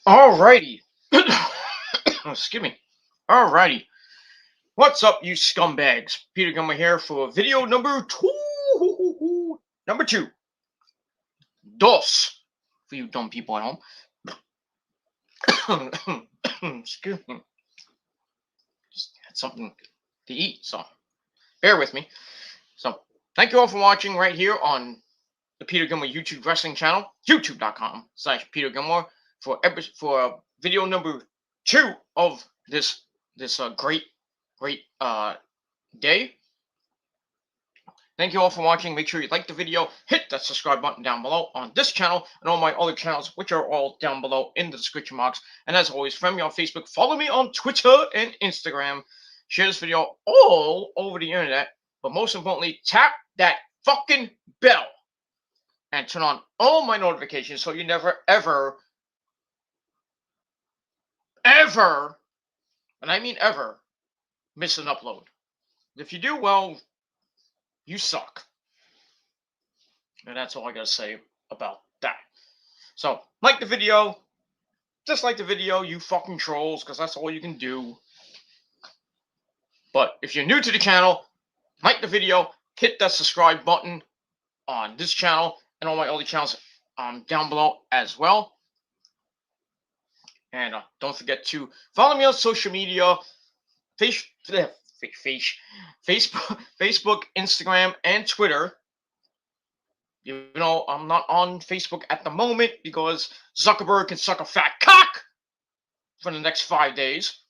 Alrighty. Excuse me. Alrighty. What's up, you scumbags? Peter Gummer here for video number two. Number two. DOS. For you dumb people at home. Excuse me. Just had something to eat, so bear with me. So, thank you all for watching right here on the Peter Gilmore YouTube wrestling channel, youtube.com/Peter Gilmore for video number two of this great day. Thank you all for watching. Make sure you like the video, hit that subscribe button down below on this channel and all my other channels, which are all down below in the description box. And as always, friend me on Facebook, follow me on Twitter and Instagram. Share this video all over the internet, but most importantly, tap that fucking bell and turn on all my notifications so you never ever, and I mean ever, miss an upload. If you do, well, you suck. And that's all I gotta say about that. So, like the video, dislike the video, you fucking trolls, because that's all you can do. But if you're new to the channel, like the video, hit that subscribe button on this channel and all my other channels down below as well. And don't forget to follow me on social media, Facebook, Instagram, and Twitter. You know, I'm not on Facebook at the moment because Zuckerberg can suck a fat cock for the next 5 days.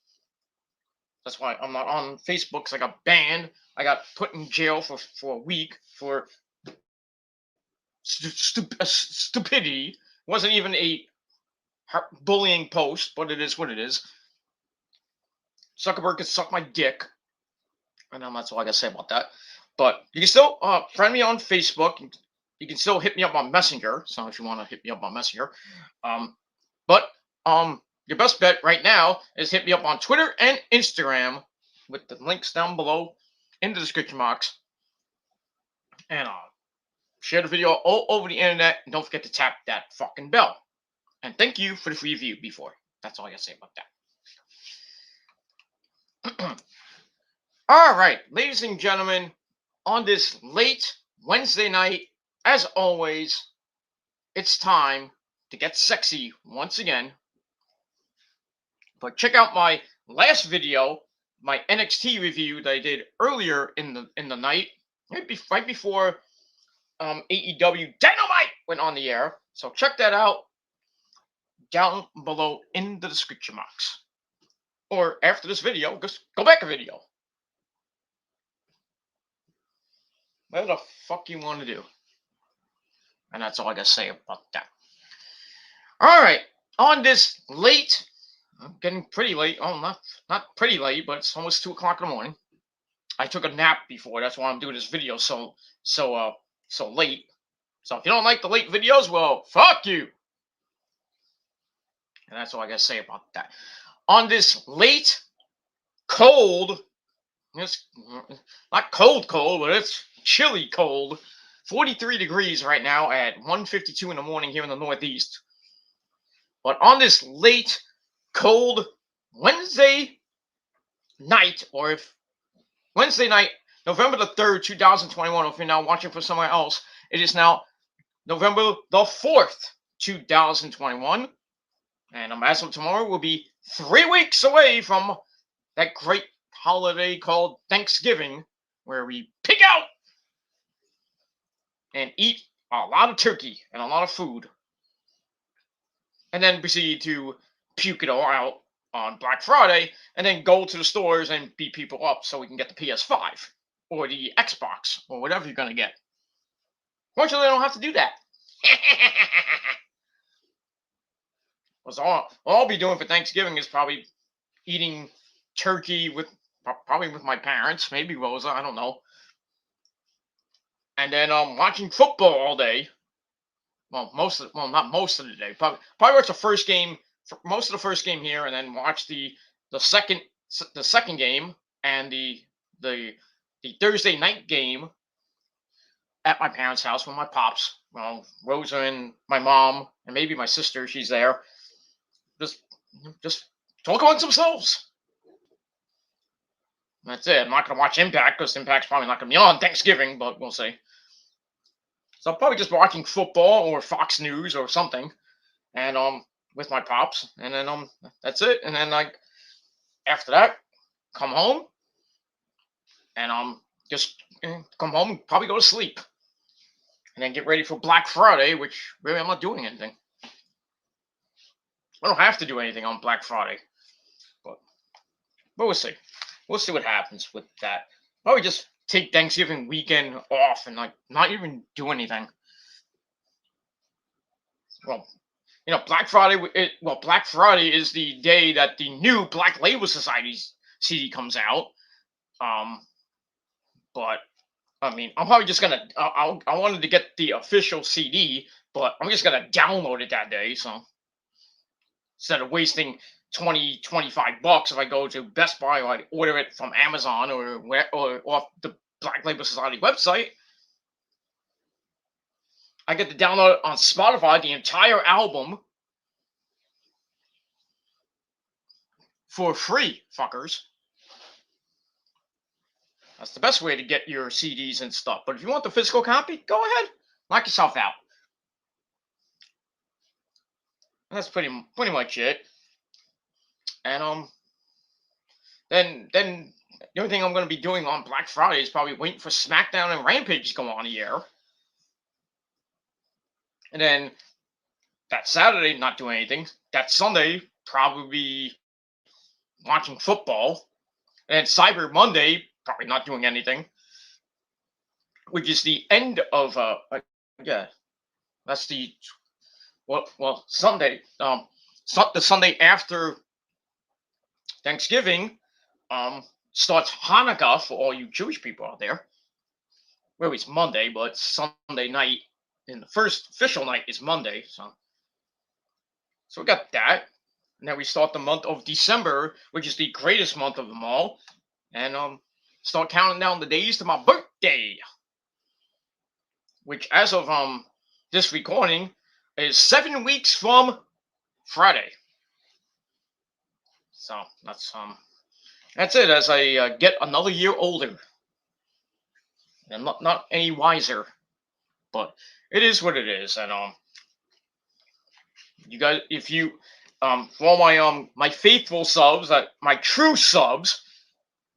That's why I'm not on Facebook, because I got banned. I got put in jail for a week for stupidity. It wasn't even a bullying post, but it is what it is. Zuckerberg can suck my dick. And that's all I gotta say about that. But you can still friend me on Facebook. You can still hit me up on Messenger. So if you want to hit me up on Messenger, but your best bet right now is hit me up on Twitter and Instagram with the links down below in the description box. And share the video all over the internet. And don't forget to tap that fucking bell. And thank you for the free review before. That's all I gotta say about that. All right, ladies and gentlemen, on this late Wednesday night, as always, it's time to get sexy once again. But check out my last video, my NXT review that I did earlier in the night, right before AEW Dynamite went on the air. So check that out down below in the description box. Or after this video, just go back a video. Whatever the fuck you want to do. And that's all I gotta say about that. Alright, on this late, I'm getting pretty late. Oh, not pretty late, but it's almost 2 o'clock in the morning. I took a nap before, that's why I'm doing this video so late. So if you don't like the late videos, well, fuck you. And that's all I gotta say about that. On this late, cold, it's not cold, but it's chilly cold. 43 degrees right now at 1:52 in the morning here in the Northeast. But on this late, cold Wednesday night, or if Wednesday night, November the 3rd, 2021, if you're now watching from somewhere else, it is now November the 4th, 2021. And as of tomorrow, we'll be 3 weeks away from that great holiday called Thanksgiving, where we pig out and eat a lot of turkey and a lot of food, and then proceed to puke it all out on Black Friday, and then go to the stores and beat people up so we can get the PS5 or the Xbox or whatever you're going to get. Fortunately, I don't have to do that. So all I'll be doing for Thanksgiving is probably eating turkey probably with my parents, maybe Rosa, I don't know. And then watching football all day. Well, not most of the day. Probably watch the first game, most of the first game here, and then watch the second game and the Thursday night game at my parents' house with my pops. Well, Rosa and my mom and maybe my sister, she's there. just talk amongst themselves. That's it. I'm not gonna watch Impact because Impact's probably not gonna be on Thanksgiving, but we'll see. So I'm probably just watching football or Fox News or something, and with my pops, and then that's it. And then like after that, come home, and just come home and probably go to sleep, and then get ready for Black Friday, which really I'm not doing anything. I don't have to do anything on Black Friday, but we'll see. We'll see what happens with that. Probably just take Thanksgiving weekend off and like not even do anything. Well, Black Friday. Black Friday is the day that the new Black Label Society's CD comes out. But I mean, I'm probably just gonna. I wanted to get the official CD, but I'm just gonna download it that day. So instead of wasting 25 bucks if I go to Best Buy or I order it from Amazon or off the Black Label Society website, I get to download on Spotify the entire album for free, fuckers. That's the best way to get your CDs and stuff. But if you want the physical copy, go ahead, knock yourself out. That's pretty much it. And then the only thing I'm going to be doing on Black Friday is probably waiting for SmackDown and Rampage to go on the air. And then that Saturday, not doing anything. That Sunday, probably be watching football. And Cyber Monday, probably not doing anything. Which is the end of yeah. That's the Sunday. The Sunday after Thanksgiving, starts Hanukkah for all you Jewish people out there. Well, it's Monday, but Sunday night, and the first official night is Monday. So we got that, and then we start the month of December, which is the greatest month of them all, and start counting down the days to my birthday, which as of this recording is 7 weeks from Friday. So that's it. As I get another year older, and not any wiser, but it is what it is. And you guys, if you for all my faithful subs, my true subs,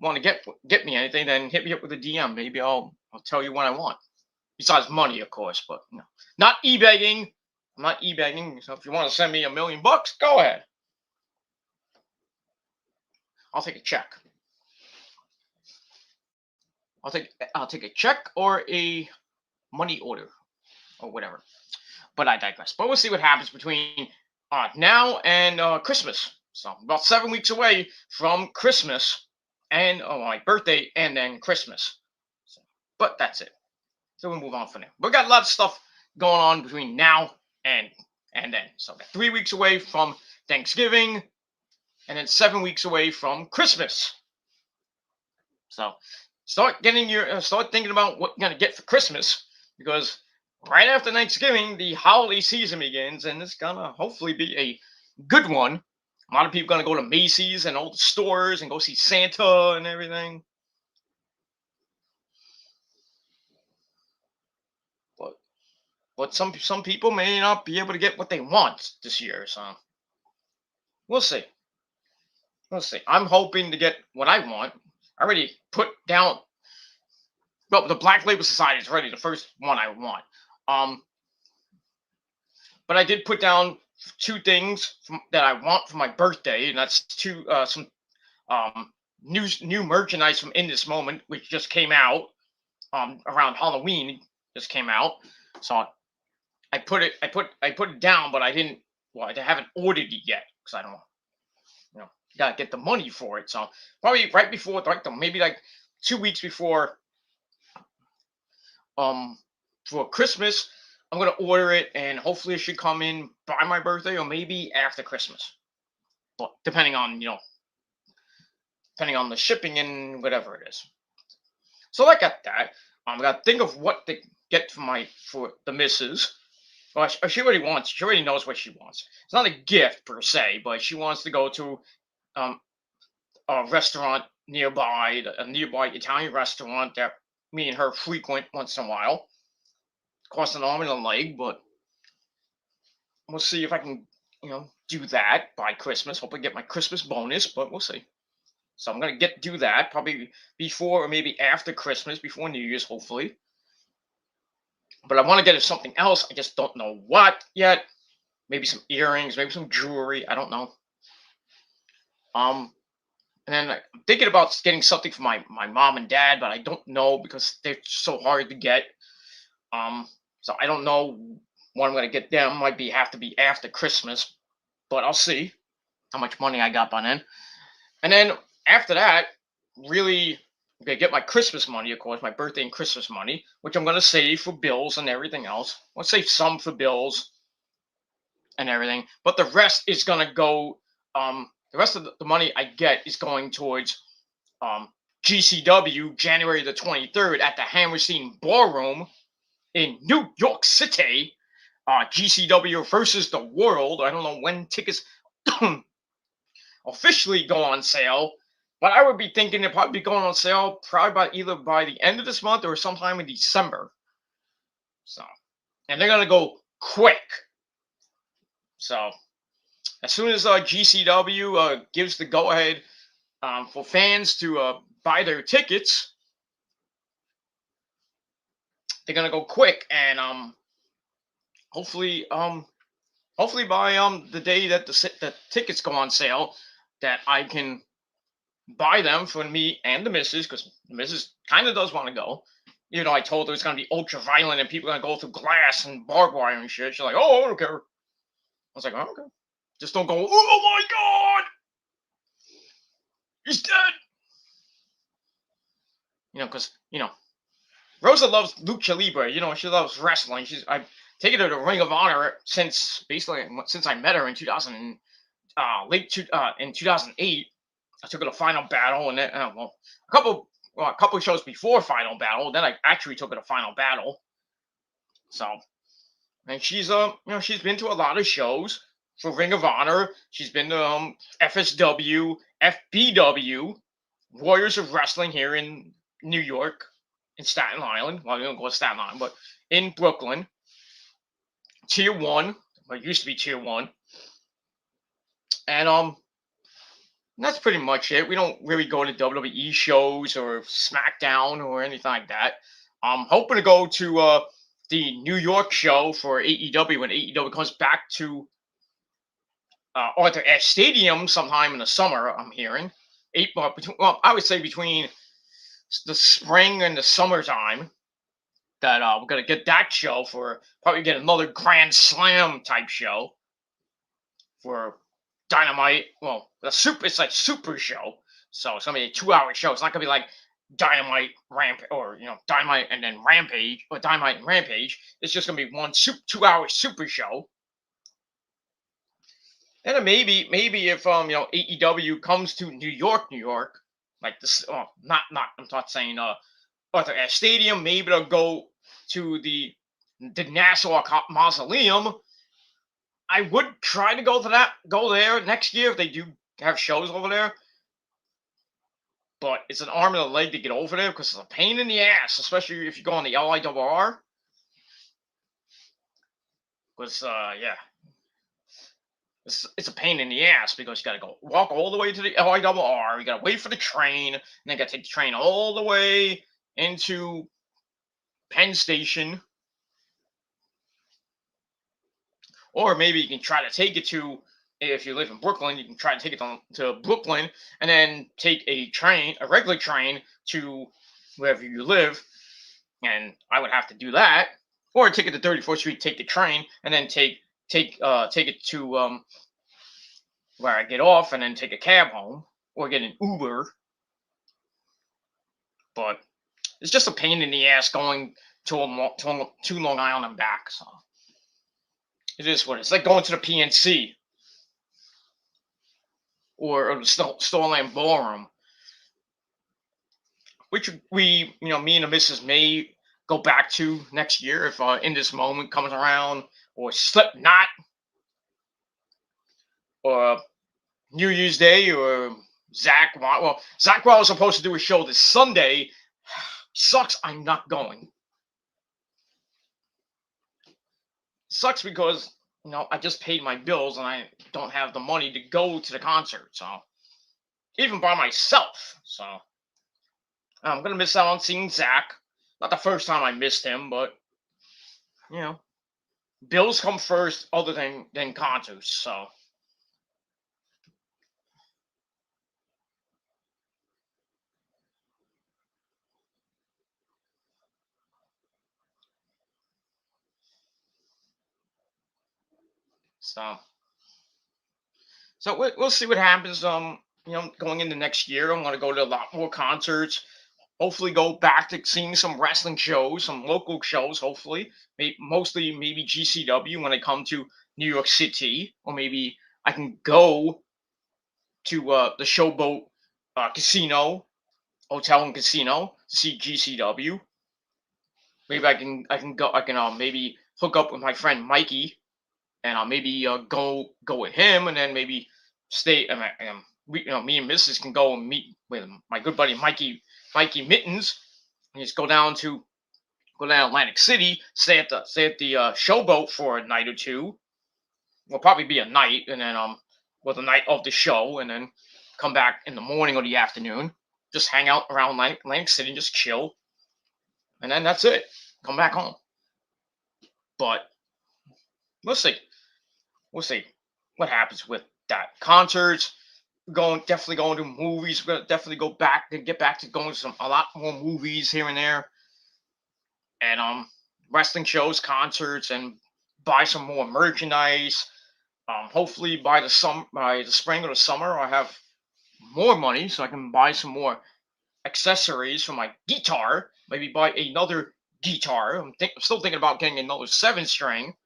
want to get me anything, then hit me up with a DM. Maybe I'll tell you what I want. Besides money, of course, but not e-begging. I'm not e-begging. So if you want to send me $1 million, go ahead. I'll take a check. I'll take a check or a money order or whatever. But I digress. But we'll see what happens between now and Christmas. So about 7 weeks away from Christmas and my birthday and then Christmas. So, but that's it. So we'll move on from there. We've got a lot of stuff going on between now and then. So 3 weeks away from Thanksgiving and then 7 weeks away from Christmas. So start thinking about what you're gonna get for Christmas, because right after Thanksgiving, the holiday season begins, and it's gonna hopefully be a good one. A lot of people are gonna go to Macy's and all the stores and go see Santa and everything. But some people may not be able to get what they want this year, so we'll see. We'll see. I'm hoping to get what I want. I already put down. Well, the Black Label Society is already the first one I want. But I did put down 2 things that I want for my birthday, and that's some new merchandise from In This Moment, which just came out around Halloween. Just came out, so I put it down, but I didn't. Well, I haven't ordered it yet because I don't. Gotta get the money for it. So probably right before, maybe like 2 weeks before for Christmas, I'm gonna order it, and hopefully it should come in by my birthday or maybe after Christmas. But depending on the shipping and whatever it is. So I got that. I got to think of what to get for the missus. Well, she already wants. She already knows what she wants. It's not a gift per se, but she wants to go to um, a restaurant nearby, a nearby Italian restaurant that me and her frequent once in a while. Cost an arm and a leg, but we'll see if I can, do that by Christmas. Hope I get my Christmas bonus, but we'll see. So I'm gonna do that probably before or maybe after Christmas, before New Year's, hopefully. But I want to get her something else. I just don't know what yet. Maybe some earrings, maybe some jewelry. I don't know. And then I'm thinking about getting something for my mom and dad, but I don't know because they're so hard to get. So I don't know when I'm gonna get them. Might be have to be after Christmas, but I'll see how much money I got by then. And then after that, really, I'm gonna get my Christmas money, of course, my birthday and Christmas money, which I'm gonna save for bills and everything else. I'll save some for bills and everything, but the rest is gonna go. The rest of the money I get is going towards GCW January the 23rd at the Hammerstein Ballroom in New York City. GCW versus the World. I don't know when tickets officially go on sale, but I would be thinking it'd probably be going on sale probably either by the end of this month or sometime in December. So, and they're gonna go quick. So, as soon as GCW gives the go ahead for fans to buy their tickets, they're gonna go quick, and hopefully hopefully by the day that the tickets go on sale, that I can buy them for me and the missus, because the missus kind of does want to go. You know, I told her it's gonna be ultra violent and people are gonna go through glass and barbed wire and shit. She's like, "Oh, I don't care." I was like, "Oh, okay, just don't go." Oh my god, he's dead. Because Rosa loves lucha libre. She loves wrestling. I've taken her to Ring of Honor since I met her in 2000, in 2008. I took her to Final Battle, and then a couple shows before Final Battle. Then I actually took her to Final Battle. So, and she's been to a lot of shows for Ring of Honor. She's been to FSW, FBW, Warriors of Wrestling here in New York, in Staten Island. Well, you don't go to Staten Island, but in Brooklyn. Tier 1. Well, it used to be Tier 1. And that's pretty much it. We don't really go to WWE shows or SmackDown or anything like that. I'm hoping to go to the New York show for AEW when AEW comes back to Arthur Ashe Stadium sometime in the summer, I'm hearing. I would say between the spring and the summertime, that we're gonna get that show for probably get another Grand Slam type show for Dynamite. Well, it's like Super Show, so it's gonna be a 2-hour show. It's not gonna be like Dynamite or Dynamite and then Rampage, or Dynamite and Rampage. It's just gonna be one 2-hour Super Show. And then maybe if AEW comes to New York, like this, not I'm not saying Arthur Ashe Stadium, maybe they'll go to the Nassau Mausoleum. I would try to go there next year if they do have shows over there. But it's an arm and a leg to get over there because it's a pain in the ass, especially if you go on the LIRR. Because yeah, it's a pain in the ass because you got to walk all the way to the LIRR. You got to wait for the train, and then got to take the train all the way into Penn Station. Or maybe you can try to take it to, if you live in Brooklyn, you can try to take it to Brooklyn and then take a regular train to wherever you live. And I would have to do that. Or take it to 34th Street, take the train, and then take it to where I get off, and then take a cab home or get an Uber. But it's just a pain in the ass going to Long Island and back. So it is what it's like going to the PNC or the Starland Ballroom, which me and the missus may go back to next year if In This Moment comes around, or Slipknot, or New Year's Day, or Zach Wild. Well, Zach Wild was supposed to do a show this Sunday. Sucks. I'm not going. Sucks because I just paid my bills and I don't have the money to go to the concert. So even by myself, so I'm gonna miss out on seeing Zach. Not the first time I missed him, but you know, bills come first, other than concerts. So we'll see what happens. Going into next year, I'm gonna go to a lot more concerts. Hopefully, go back to seeing some wrestling shows, some local shows. Hopefully, mostly maybe GCW when I come to New York City, or maybe I can go to the Showboat Casino Hotel and Casino to see GCW. Maybe I can maybe hook up with my friend Mikey, and I'll maybe go with him, and then maybe stay. Me and Mrs. can go and meet with my good buddy Mikey Mittens, and just go down to Atlantic City, stay at the Showboat for a night or two. Will probably be a night, and then with the night of the show, and then come back in the morning or the afternoon. Just hang out around Atlantic City, just chill, and then that's it. Come back home. But we'll see. We'll see what happens with that. Concerts, definitely going to movies. We're gonna definitely get back to going to a lot more movies here and there, and wrestling shows, concerts, and buy some more merchandise. Hopefully by the spring or the summer, I have more money so I can buy some more accessories for my guitar. Maybe buy another guitar. I'm still thinking about getting another 7 string,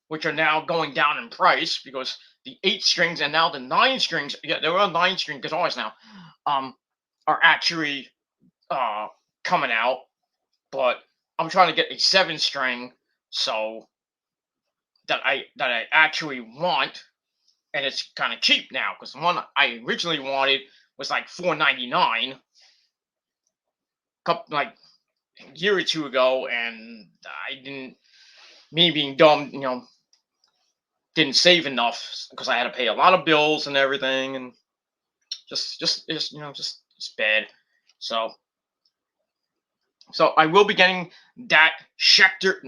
which are now going down in price because the 8 strings and now the 9 strings. Yeah, there are 9 string guitars now. Are actually uh coming out, but I'm trying to get a 7 string, so that I actually want, and it's kind of cheap now because the one I originally wanted was like $4.99, couple like a year or two ago, and I didn't. Me being dumb, didn't save enough because I had to pay a lot of bills and everything, and just it's bad. So I will be getting that Schecter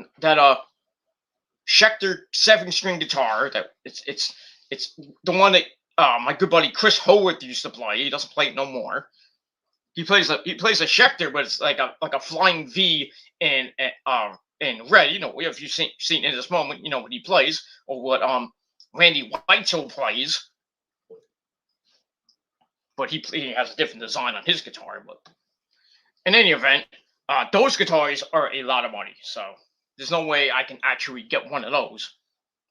7 string guitar. That it's the one that my good buddy Chris Howarth used to play. He doesn't play it no more. He plays a Schecter, but it's like a flying V in red. If you seen in this moment, what he plays, or what Randy Whitesell plays, but he has a different design on his guitar. But in any event, those guitars are a lot of money, so there's no way I can actually get one of those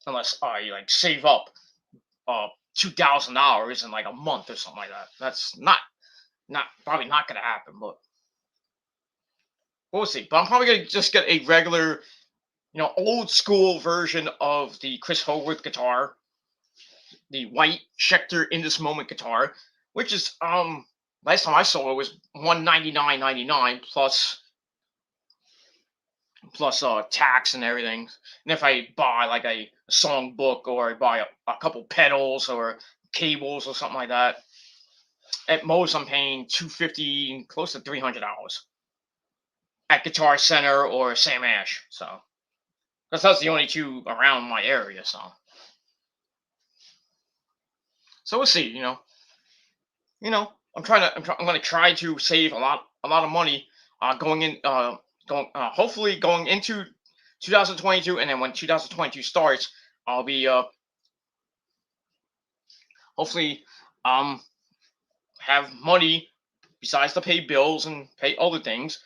unless I like save up uh $2,000 in like a month or something like that. That's not probably not gonna happen, but we'll see. But I'm probably gonna just get a regular, old school version of the Chris Howarth guitar, the white Schecter in this moment guitar, which is last time I saw it was $199.99 plus tax and everything. And if I buy like a song book, or I buy a couple pedals or cables or something like that, at most I'm paying $250, close to $300 at Guitar Center or Sam Ash. So because that's the only two around my area. So we'll see. I'm going to try to save a lot of money going in hopefully going into 2022, and then when 2022 starts, I'll be hopefully um have money besides to pay bills and pay other things,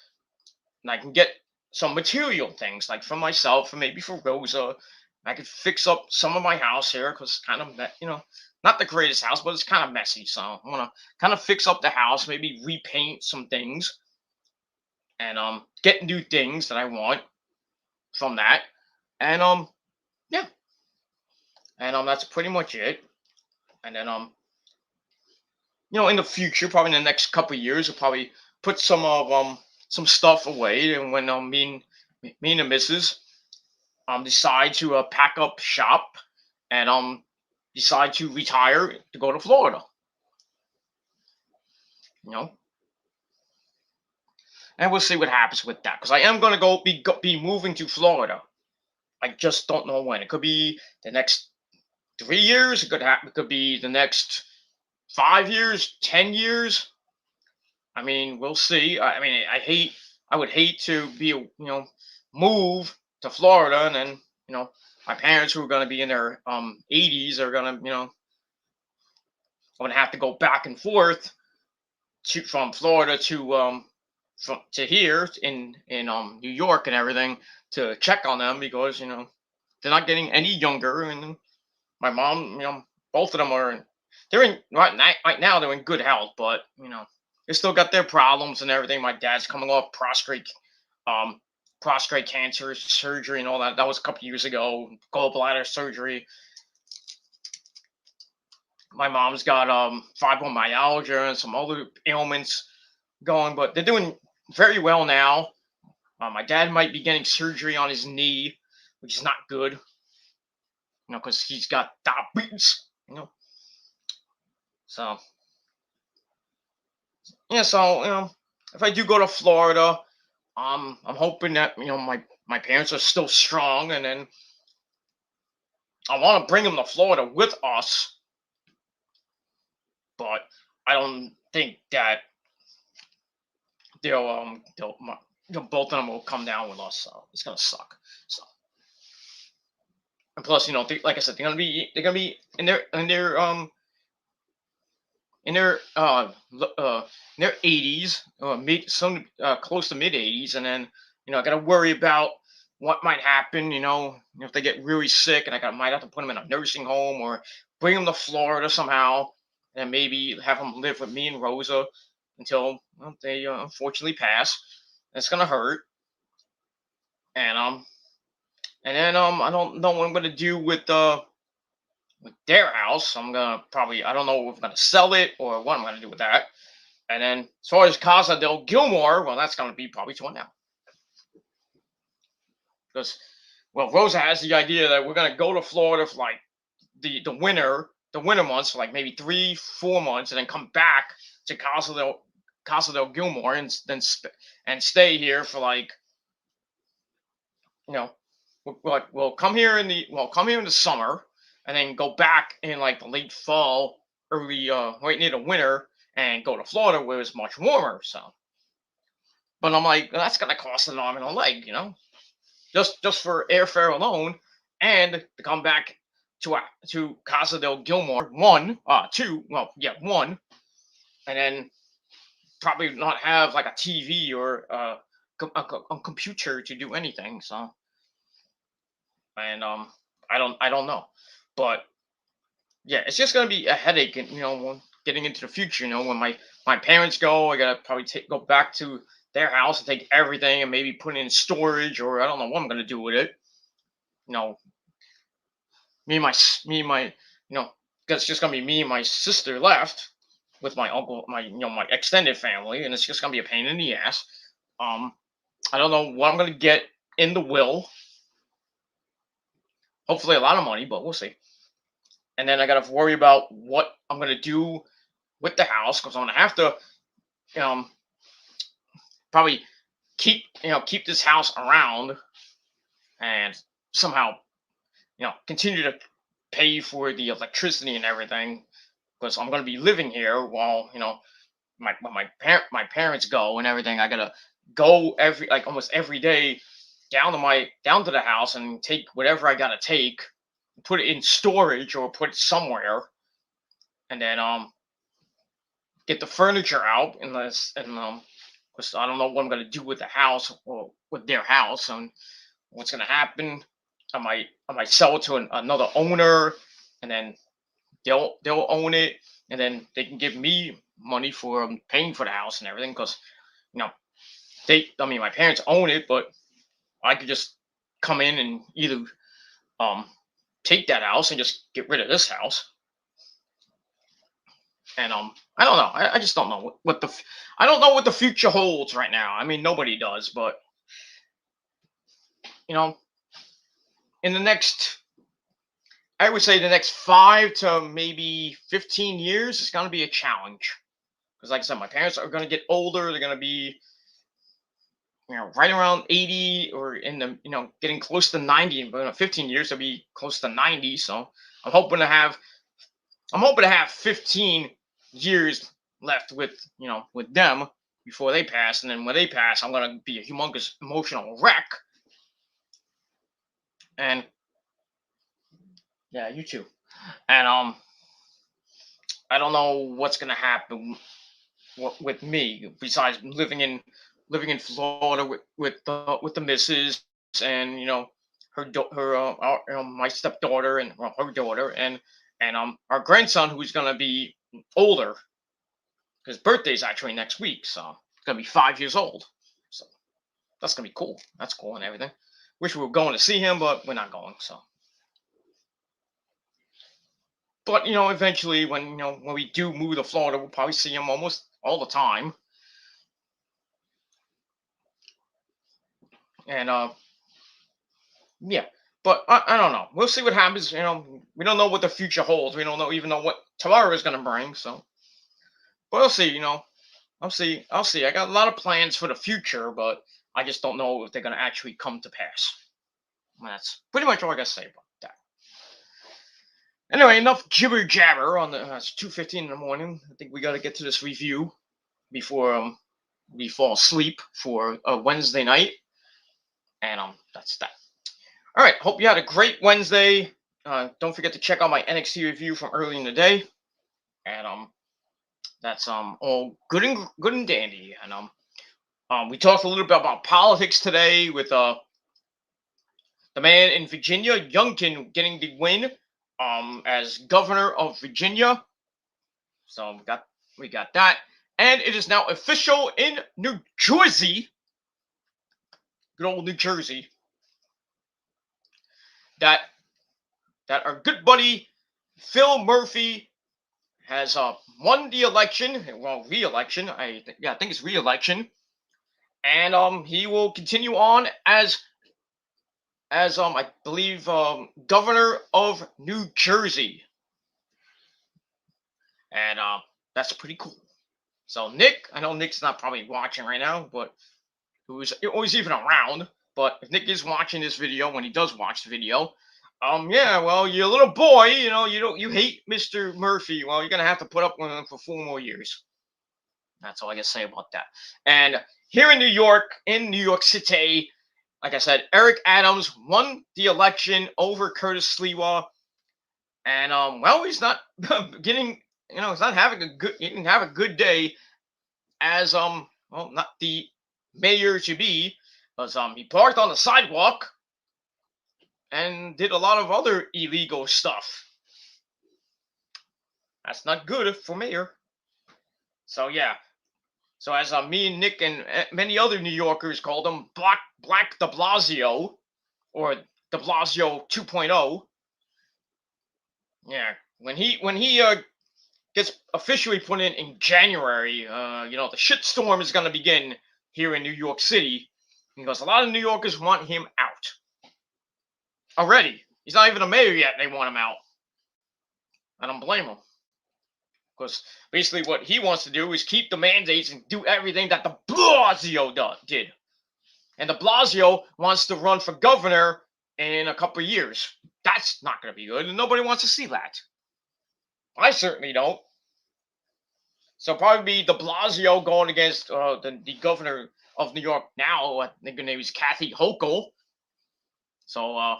and I can get some material things like for myself and maybe for Rosa. I could fix up some of my house here because it's kind of not the greatest house, but it's kind of messy. So I want to kind of fix up the house, maybe repaint some things, and get new things that I want from that. And yeah, and that's pretty much it. And then in the future, probably in the next couple of years, I'll probably put some stuff away, and when me and the missus decide to pack up shop and decide to retire to go to Florida, you know, and we'll see what happens with that because I am gonna be moving to Florida. I just don't know when. It could be the next 3 years. It could happen. It could be the next 5 years, 10 years. I mean, we'll see. I mean, I would hate to move to Florida and then, my parents who are going to be in their 80s are going to, going to have to go back and forth from Florida to here in New York and everything to check on them because, they're not getting any younger. And my mom, both of them they're in right now they're in good health, but they still got their problems and everything. My dad's coming off um prostate cancer surgery and all that. That was a couple years ago. Gallbladder surgery. My mom's got fibromyalgia and some other ailments going, but they're doing very well now. My dad might be getting surgery on his knee, which is not good, because he's got diabetes. So yeah, so if I do go to Florida, I'm hoping that my parents are still strong, and then I want to bring them to Florida with us, but I don't think that both of them will come down with us, so it's gonna suck. So and plus, like I said, they're gonna be in their in their 80s, mid some close to mid 80s, and then I got to worry about what might happen. If they get really sick, and might have to put them in a nursing home or bring them to Florida somehow, and maybe have them live with me and Rosa until they unfortunately pass. It's gonna hurt, and then I don't know what I'm gonna do with their house. I don't know if I'm gonna sell it or what I'm gonna do with that. And then as far as Casa del Gilmore, well, that's gonna be probably torn down because Rosa has the idea that we're gonna go to Florida for like the winter months for like maybe 3-4 months, and then come back to Casa del Gilmore and stay here for like you know we'll come here in the summer and then go back in like the late fall, early right near the winter, and go to Florida where it's much warmer. So, but I'm like, that's gonna cost an arm and a leg, just for airfare alone, and to come back to Casa del Gilmore, two, well, yeah, one, and then probably not have like a TV or a computer to do anything. So, and I don't know, but yeah, it's just gonna be a headache, and getting into the future. When my parents go, I gotta probably go back to their house and take everything and maybe put it in storage, or I don't know what I'm gonna do with it. You know, me and my, it's just gonna be me and my sister left with my uncle, my extended family, and it's just gonna be a pain in the ass. Um, I don't know what I'm gonna get in the will. Hopefully, a lot of money, but we'll see. And then I gotta worry about what I'm gonna do with the house because I'm gonna have to um, probably keep this house around and somehow continue to pay for the electricity and everything because I'm gonna be living here while my parents go and everything. I gotta go almost every day down to the house and take whatever I gotta take, put it in storage or put it somewhere, and then get the furniture out unless and 'cause I don't know what I'm gonna do with the house or with their house and what's gonna happen. I might sell it to another owner, and then they'll own it, and then they can give me money for paying for the house and everything because you know my parents own it, but I could just come in and either take that house and just get rid of this house. And I don't know. I just don't know what the I don't know what the future holds right now. I mean, nobody does, but you know, in the next, I would say the next 5 to maybe 15 years is going to be a challenge. Because, like I said, my parents are going to get older. They're going to be, right around 80 or in the, getting close to 90. But in 15 years, they'll be close to 90. So I'm hoping to have, 15 years left with them before they pass. And then when they pass, I'm going to be a humongous emotional wreck. And yeah, you too. And I don't know what's going to happen with me besides living in Florida with the missus and her my stepdaughter and her daughter and our grandson who's gonna be older. His birthday's actually next week, so he's gonna be 5 years old. So that's gonna be cool. That's cool and everything. Wish we were going to see him, but we're not going. So, but eventually when we do move to Florida, we'll probably see him almost all the time. And yeah, but I don't know. We'll see what happens. We don't know what the future holds. We don't even know what tomorrow is gonna bring. So, but we'll see. I'll see. I got a lot of plans for the future, but I just don't know if they're gonna actually come to pass. And that's pretty much all I gotta say about that. Anyway, enough jibber jabber on the. It's 2:15 in the morning. I think we got to get to this review before we fall asleep for a Wednesday night, and that's that. All right. Hope you had a great Wednesday. Don't forget to check out my NXT review from early in the day, and that's all good and dandy. And we talked a little bit about politics today with the man in Virginia, Youngkin, getting the win as governor of Virginia. So we got that, and it is now official in New Jersey, good old New Jersey, that our good buddy Phil Murphy has won the election. Well, re-election. I think it's re-election, and he will continue on as I believe governor of New Jersey, and that's pretty cool. So Nick, I know Nick's not probably watching right now, but who's always even around. But if Nick is watching this video, when he does watch the video, yeah, well, you're a little boy, you hate Mr. Murphy. Well, you're gonna have to put up with him for 4 more years. That's all I can say about that. And here in New York City, like I said, Eric Adams won the election over Curtis Sliwa, and well, he's not getting, he's not having he didn't have a good day as well, not the mayor to be, because he parked on the sidewalk and did a lot of other illegal stuff. That's not good for mayor. So yeah. So as me and Nick and many other New Yorkers called him, Black de Blasio, or de Blasio 2.0. Yeah, when he gets officially put in January, the shitstorm is going to begin here in New York City, because a lot of New Yorkers want him out already. He's not even a mayor yet. They want him out. I don't blame him. Because basically what he wants to do is keep the mandates and do everything that de Blasio did. And de Blasio wants to run for governor in a couple of years. That's not going to be good, and nobody wants to see that. I certainly don't. So probably be de Blasio going against the governor of New York now. I think her name is Kathy Hochul. So,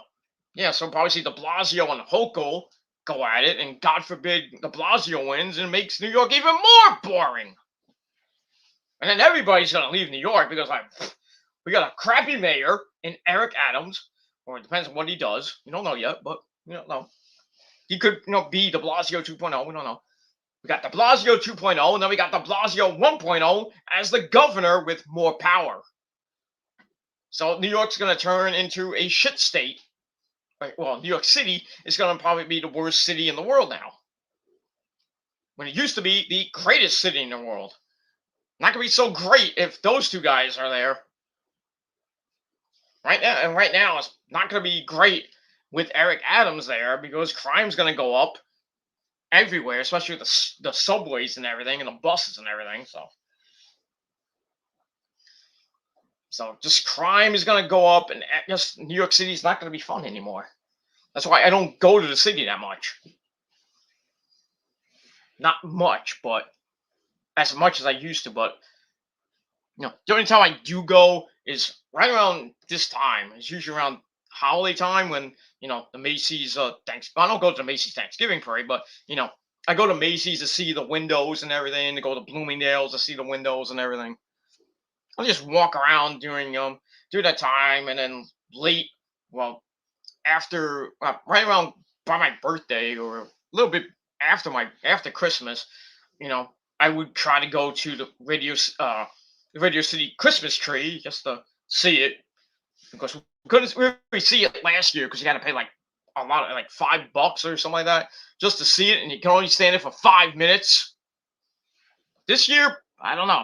yeah, so probably see de Blasio and Hochul go at it, and God forbid de Blasio wins and makes New York even more boring. And then everybody's going to leave New York because, we got a crappy mayor in Eric Adams, or it depends on what he does. We don't know yet, but we don't know. He could, be de Blasio 2.0. We don't know. We got de Blasio 2.0, and then we got de Blasio 1.0 as the governor with more power. So New York's going to turn into a shit state. Right? Well, New York City is going to probably be the worst city in the world now, when it used to be the greatest city in the world. Not going to be so great if those two guys are there. Right now, it's not going to be great with Eric Adams there, because crime's going to go up everywhere, especially with the subways and everything, and the buses and everything. So just crime is going to go up, and just New York City is not going to be fun anymore. That's why I don't go to the city that much. Not much, but as much as I used to. But the only time I do go is right around this time. It's usually around holiday time, when the Macy's thanks. I don't go to the Macy's Thanksgiving parade, but I go to Macy's to see the windows and everything. To go to Bloomingdale's to see the windows and everything. I'll just walk around during that time, and then late, well, after right around by my birthday, or a little bit after Christmas, I would try to go to the Radio City Christmas tree just to see it, because we couldn't really see it last year, because you got to pay like a lot, like $5 or something like that, just to see it, and you can only stand it for 5 minutes. This year, I don't know.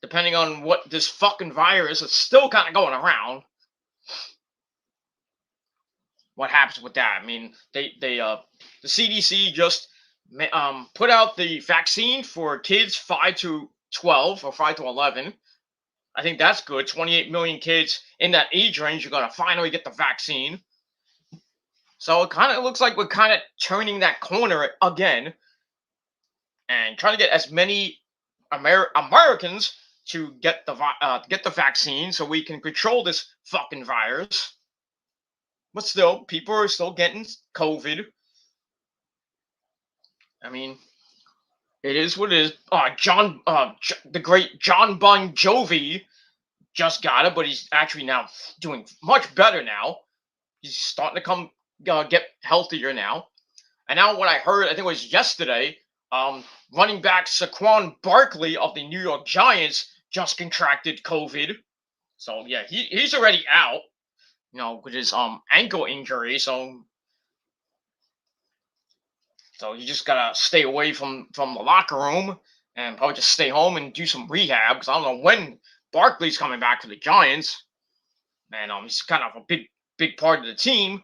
Depending on what this fucking virus is still kind of going around, what happens with that? I mean, the CDC just put out the vaccine for kids 5 to 12 or 5 to 11. I think that's good. 28 million kids in that age range are going to finally get the vaccine. So it kind of looks like we're kind of turning that corner again, and trying to get as many Americans to get the vaccine, so we can control this fucking virus. But still, people are still getting COVID. I mean, it is what it is. The great John Bon Jovi just got it, but he's actually now doing much better now. He's starting to get healthier now. And now what I heard, I think it was yesterday, running back Saquon Barkley of the New York Giants just contracted COVID. So yeah, he's already out, with his ankle injury. So you just gotta stay away from the locker room, and probably just stay home and do some rehab, because I don't know when Barkley's coming back to the Giants. And he's kind of a big part of the team.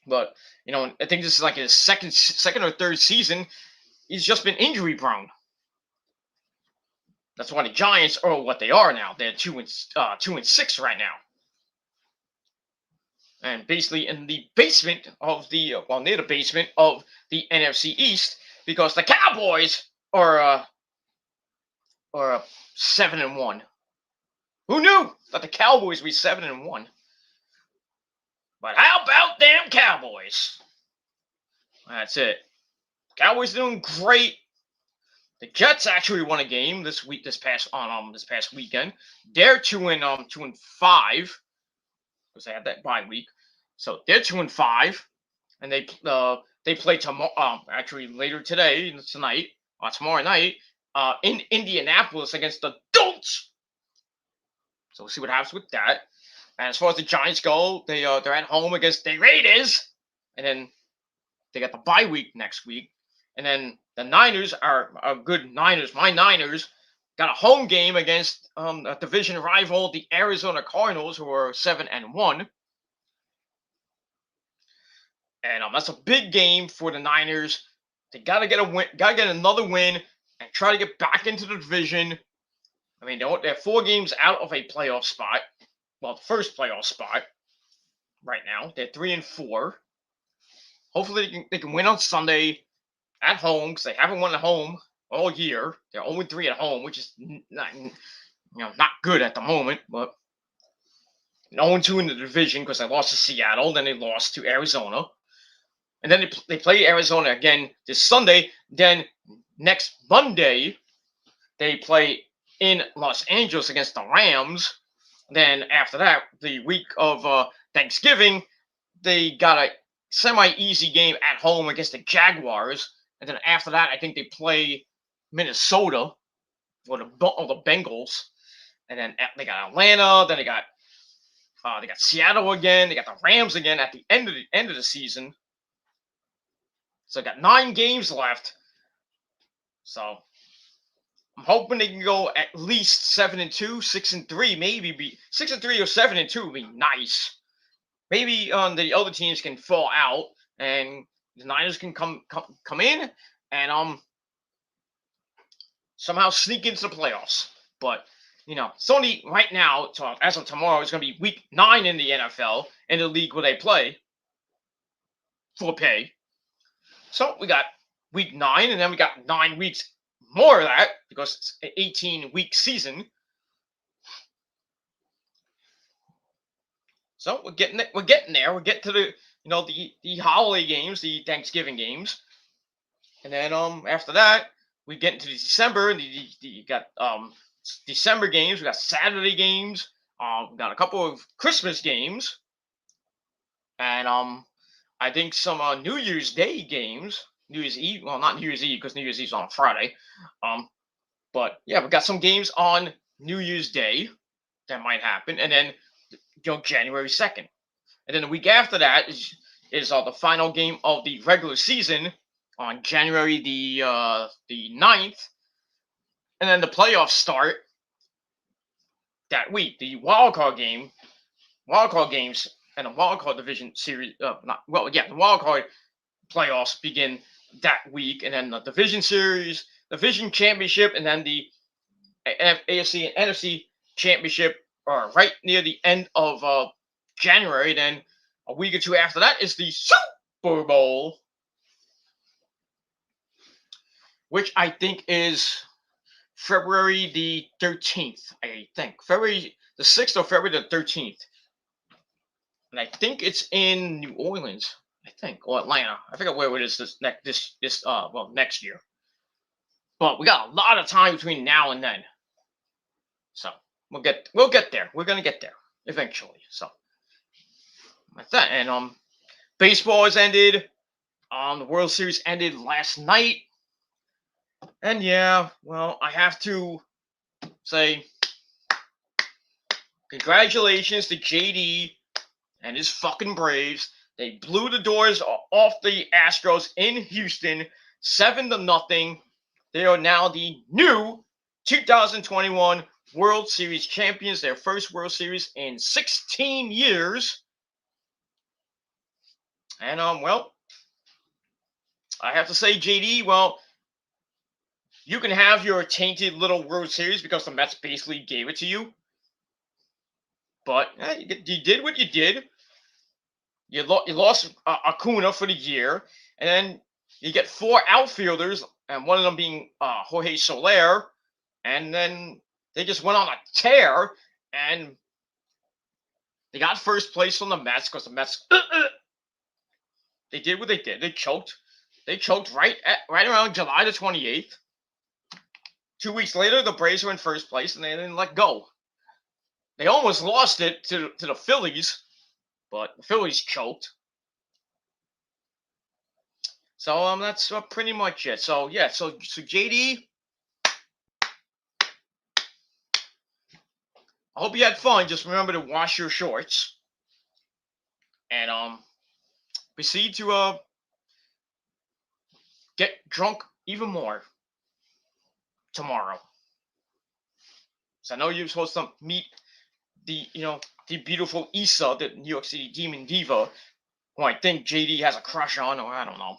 But I think this is like his second or third season. He's just been injury prone. That's why the Giants are what they are now. They're 2-6 right now, and basically in the basement of near the basement of the NFC East, because the Cowboys are 7-1. Who knew that the Cowboys would be 7-1? But how about them Cowboys? That's it. Cowboys doing great. The Jets actually won a game this past weekend. They're 2-5, because they had that bye week. So they're 2-5, and they play tomorrow. Actually, later tonight, or tomorrow night, in Indianapolis against the Dolphins. So we'll see what happens with that. And as far as the Giants go, they're at home against the Raiders, and then they got the bye week next week. And then the Niners are good Niners. My Niners got a home game against a division rival, the Arizona Cardinals, who are 7-1. And that's a big game for the Niners. They gotta get a win, gotta get another win, and try to get back into the division. I mean, they're 4 games out of a playoff spot. Well, the first playoff spot right now. They're 3-4. Hopefully they can win on Sunday at home, because they haven't won at home all year. They're 0-3 at home, which is not good at the moment. But 0-2 in the division, because they lost to Seattle, then they lost to Arizona, and then they play Arizona again this Sunday. Then next Monday they play in Los Angeles against the Rams. Then after that, the week of Thanksgiving, they got a semi-easy game at home against the Jaguars. And then after that, I think they play Minnesota, or the Bengals. and then they got Atlanta. Then they got Seattle again. They got the Rams again at the end of the season. So they got 9 games left. So I'm hoping they can go at least 7-2, 6-3, maybe be 6-3 or 7-2 would be nice. Maybe the other teams can fall out and the Niners can come in and somehow sneak into the playoffs. But it's only right now, as of tomorrow, it's going to be week 9 in the NFL, in the league where they play for pay. So we got week 9, and then we got 9 weeks more of that because it's an 18-week season. So we're getting there. We're getting to the the holiday games, the Thanksgiving games, and then after that we get into December. You got December games. We got Saturday games. We got a couple of Christmas games, and I think some New Year's Day games. New Year's Eve. Well, not New Year's Eve because New Year's Eve's on Friday. But yeah, we got some games on New Year's Day that might happen, and then January 2nd. And then the week after that is the final game of the regular season on January the 9th. And then the playoffs start that week. The wildcard games and the wildcard division series the wildcard playoffs begin that week, and then the division series, division championship, and then the AFC and NFC championship are right near the end of January. Then a week or two after that is the Super Bowl, which I think is February the 13th. I think February the 6th or February the 13th, and I think it's in New Orleans. I think, or Atlanta. I forget where it is next year. But we got a lot of time between now and then, so we'll get there. We're gonna get there eventually. So that's that. And baseball has ended. The World Series ended last night, and yeah, well, I have to say congratulations to JD and his fucking Braves. They blew the doors off the Astros in Houston, 7-0. They are now the new 2021 World Series champions, their first World Series in 16 years. And well, I have to say, JD, well, you can have your tainted little World Series because the Mets basically gave it to you. But you did what you did. You lost Acuna for the year, and then you get 4 outfielders, and one of them being Jorge Soler, and then they just went on a tear, and they got first place on the Mets because the Mets they did what they did. They choked. They choked right around July the 28th. 2 weeks later, the Braves were in first place, and they didn't let go. They almost lost it to the Phillies, but the Phillies choked. So that's pretty much it. So yeah, so JD, I hope you had fun. Just remember to wash your shorts, and proceed to get drunk even more tomorrow. So I know you're supposed to meet the beautiful Issa, the New York City Demon Diva, who I think JD has a crush on, or I don't know.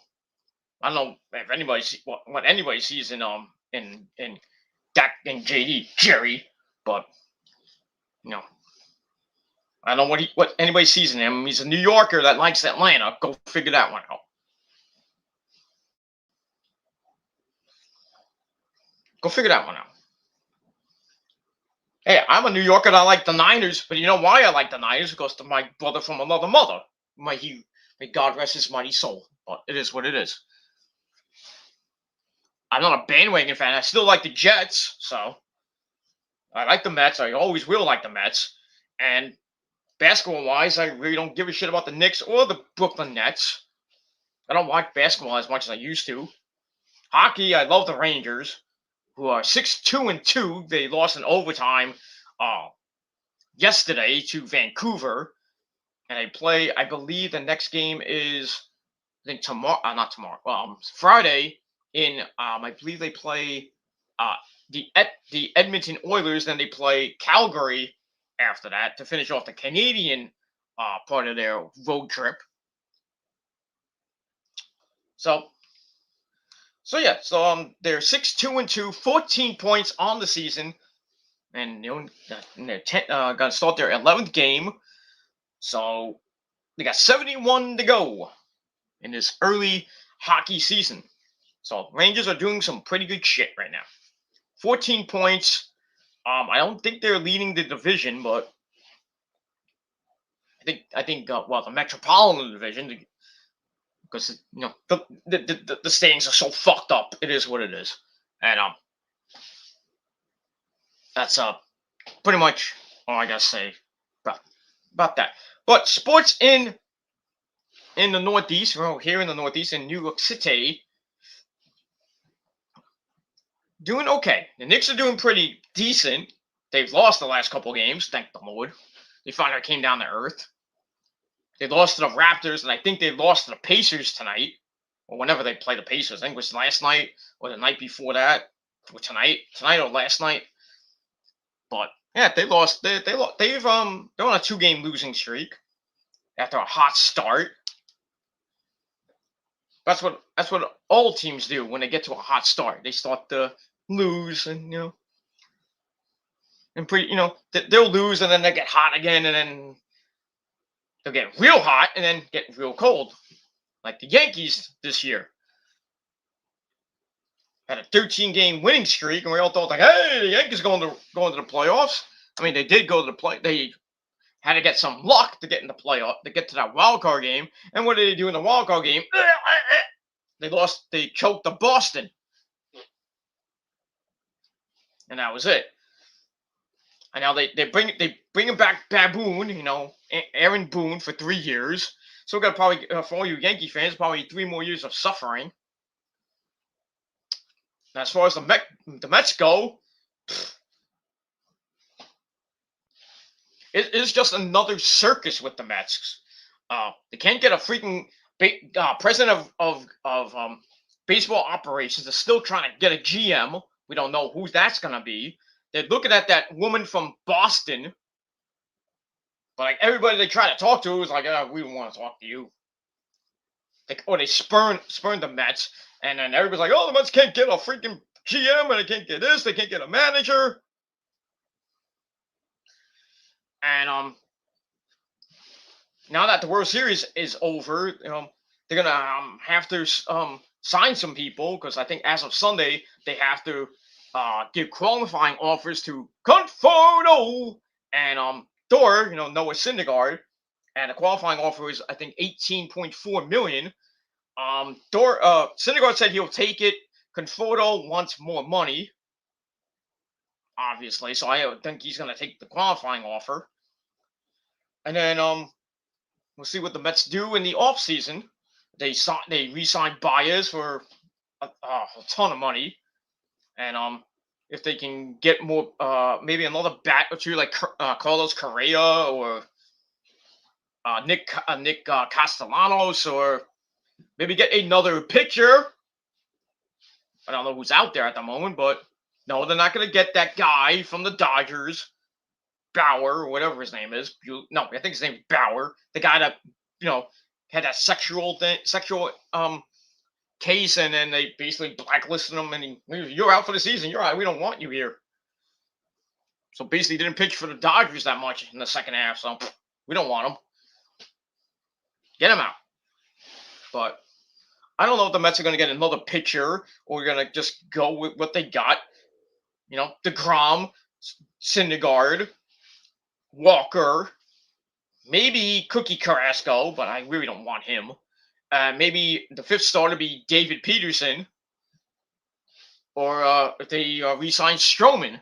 I don't know if anybody what anybody sees in Dak and JD Jerry, but I don't know what anybody sees in him. He's a New Yorker that likes Atlanta. Go figure that one out. Go figure that one out. Hey, I'm a New Yorker that I like the Niners, but you know why I like the Niners? Because to my brother from another mother. May God rest his mighty soul. But it is what it is. I'm not a bandwagon fan. I still like the Jets, so I like the Mets. I always will like the Mets. And basketball-wise, I really don't give a shit about the Knicks or the Brooklyn Nets. I don't watch basketball as much as I used to. Hockey, I love the Rangers, who are 6-2-2. They lost in overtime yesterday to Vancouver, and they play. I believe the next game is, I think tomorrow. Not tomorrow. Friday in. I believe they play the Edmonton Oilers. Then they play Calgary after that to finish off the Canadian part of their road trip. So yeah. So they're 6-2-2, 14 points on the season, and they're gonna start their 11th game. So they got 71 to go in this early hockey season. So Rangers are doing some pretty good shit right now. 14 points. I don't think they're leading the division, but I think the Metropolitan Division, because the standings are so fucked up. It is what it is, and that's pretty much all I gotta say about that. But sports in the Northeast, here in the Northeast in New York City, doing okay. The Knicks are doing pretty decent. They've lost the last couple games, thank the Lord. They finally came down to earth. They lost to the Raptors, and I think they lost to the Pacers tonight, or whenever they play the Pacers. I think it was last night or the night before that, or tonight or last night. But yeah, they lost. They've they're on a 2-game losing streak after a hot start. That's what all teams do when they get to a hot start. They start to lose, and and they'll lose, and then they get hot again, and then they'll get real hot, and then get real cold, like the Yankees this year. Had a 13-game winning streak, and we all thought, like, hey, the Yankees going to the playoffs. I mean, they did go to the play. They had to get some luck to get in the playoff, to get to that wild card game. And what did they do in the wild card game? They lost. They choked the Boston, and that was it. And now they bring him back Baboon, Aaron Boone for 3 years. So we got probably for all you Yankee fans, probably 3 more years of suffering. And as far as the Mets go, it is just another circus with the Mets. They can't get a freaking president of baseball operations. They're still trying to get a GM. We don't know who that's gonna be. They're looking at that woman from Boston, but like everybody they try to talk to is like, we don't want to talk to you. They spurn the Mets, and then everybody's like, oh, the Mets can't get a freaking GM, and they can't get this, they can't get a manager. And now that the World Series is over, they're gonna have to sign some people, because I think as of Sunday they have to give qualifying offers to Conforto and Thor, Noah Syndergaard, and the qualifying offer is, I think, $18.4 million. Syndergaard said he'll take it. Conforto wants more money, obviously, so I think he's gonna take the qualifying offer. And then we'll see what the Mets do in the offseason. They re-signed Baez for a ton of money, and if they can get more, maybe another bat or two like Carlos Correa or Nick Castellanos, or maybe get another pitcher. I don't know who's out there at the moment, but no, they're not going to get that guy from the Dodgers, Bauer, or whatever his name is. No, I think his name is Bauer. The guy that had that sexual case, and then they basically blacklisted him, and you're out for the season. You're out. We don't want you here. So basically, didn't pitch for the Dodgers that much in the second half. So we don't want him. Get him out. But I don't know if the Mets are going to get another pitcher, or we're going to just go with what they got. DeGrom, Syndergaard, Walker, maybe Cookie Carrasco, but I really don't want him. Maybe the fifth starter be David Peterson, or if they re-sign Stroman,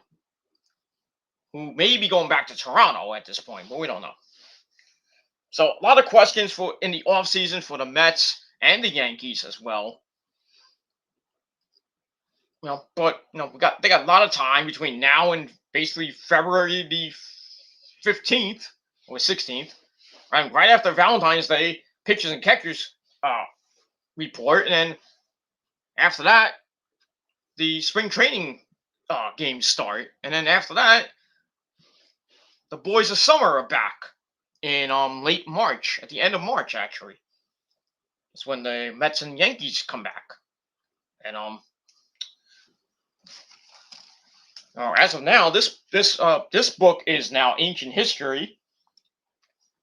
who may be going back to Toronto at this point, but we don't know. So a lot of questions in the offseason for the Mets and the Yankees as well. but they got a lot of time between now and basically February the 15th or 16th, right after Valentine's Day, pitchers and catchers report, and then after that, the spring training games start, and then after that, the boys of summer are back in late March, at the end of March actually. It's when the Mets and Yankees come back, and as of now, this book is now ancient history.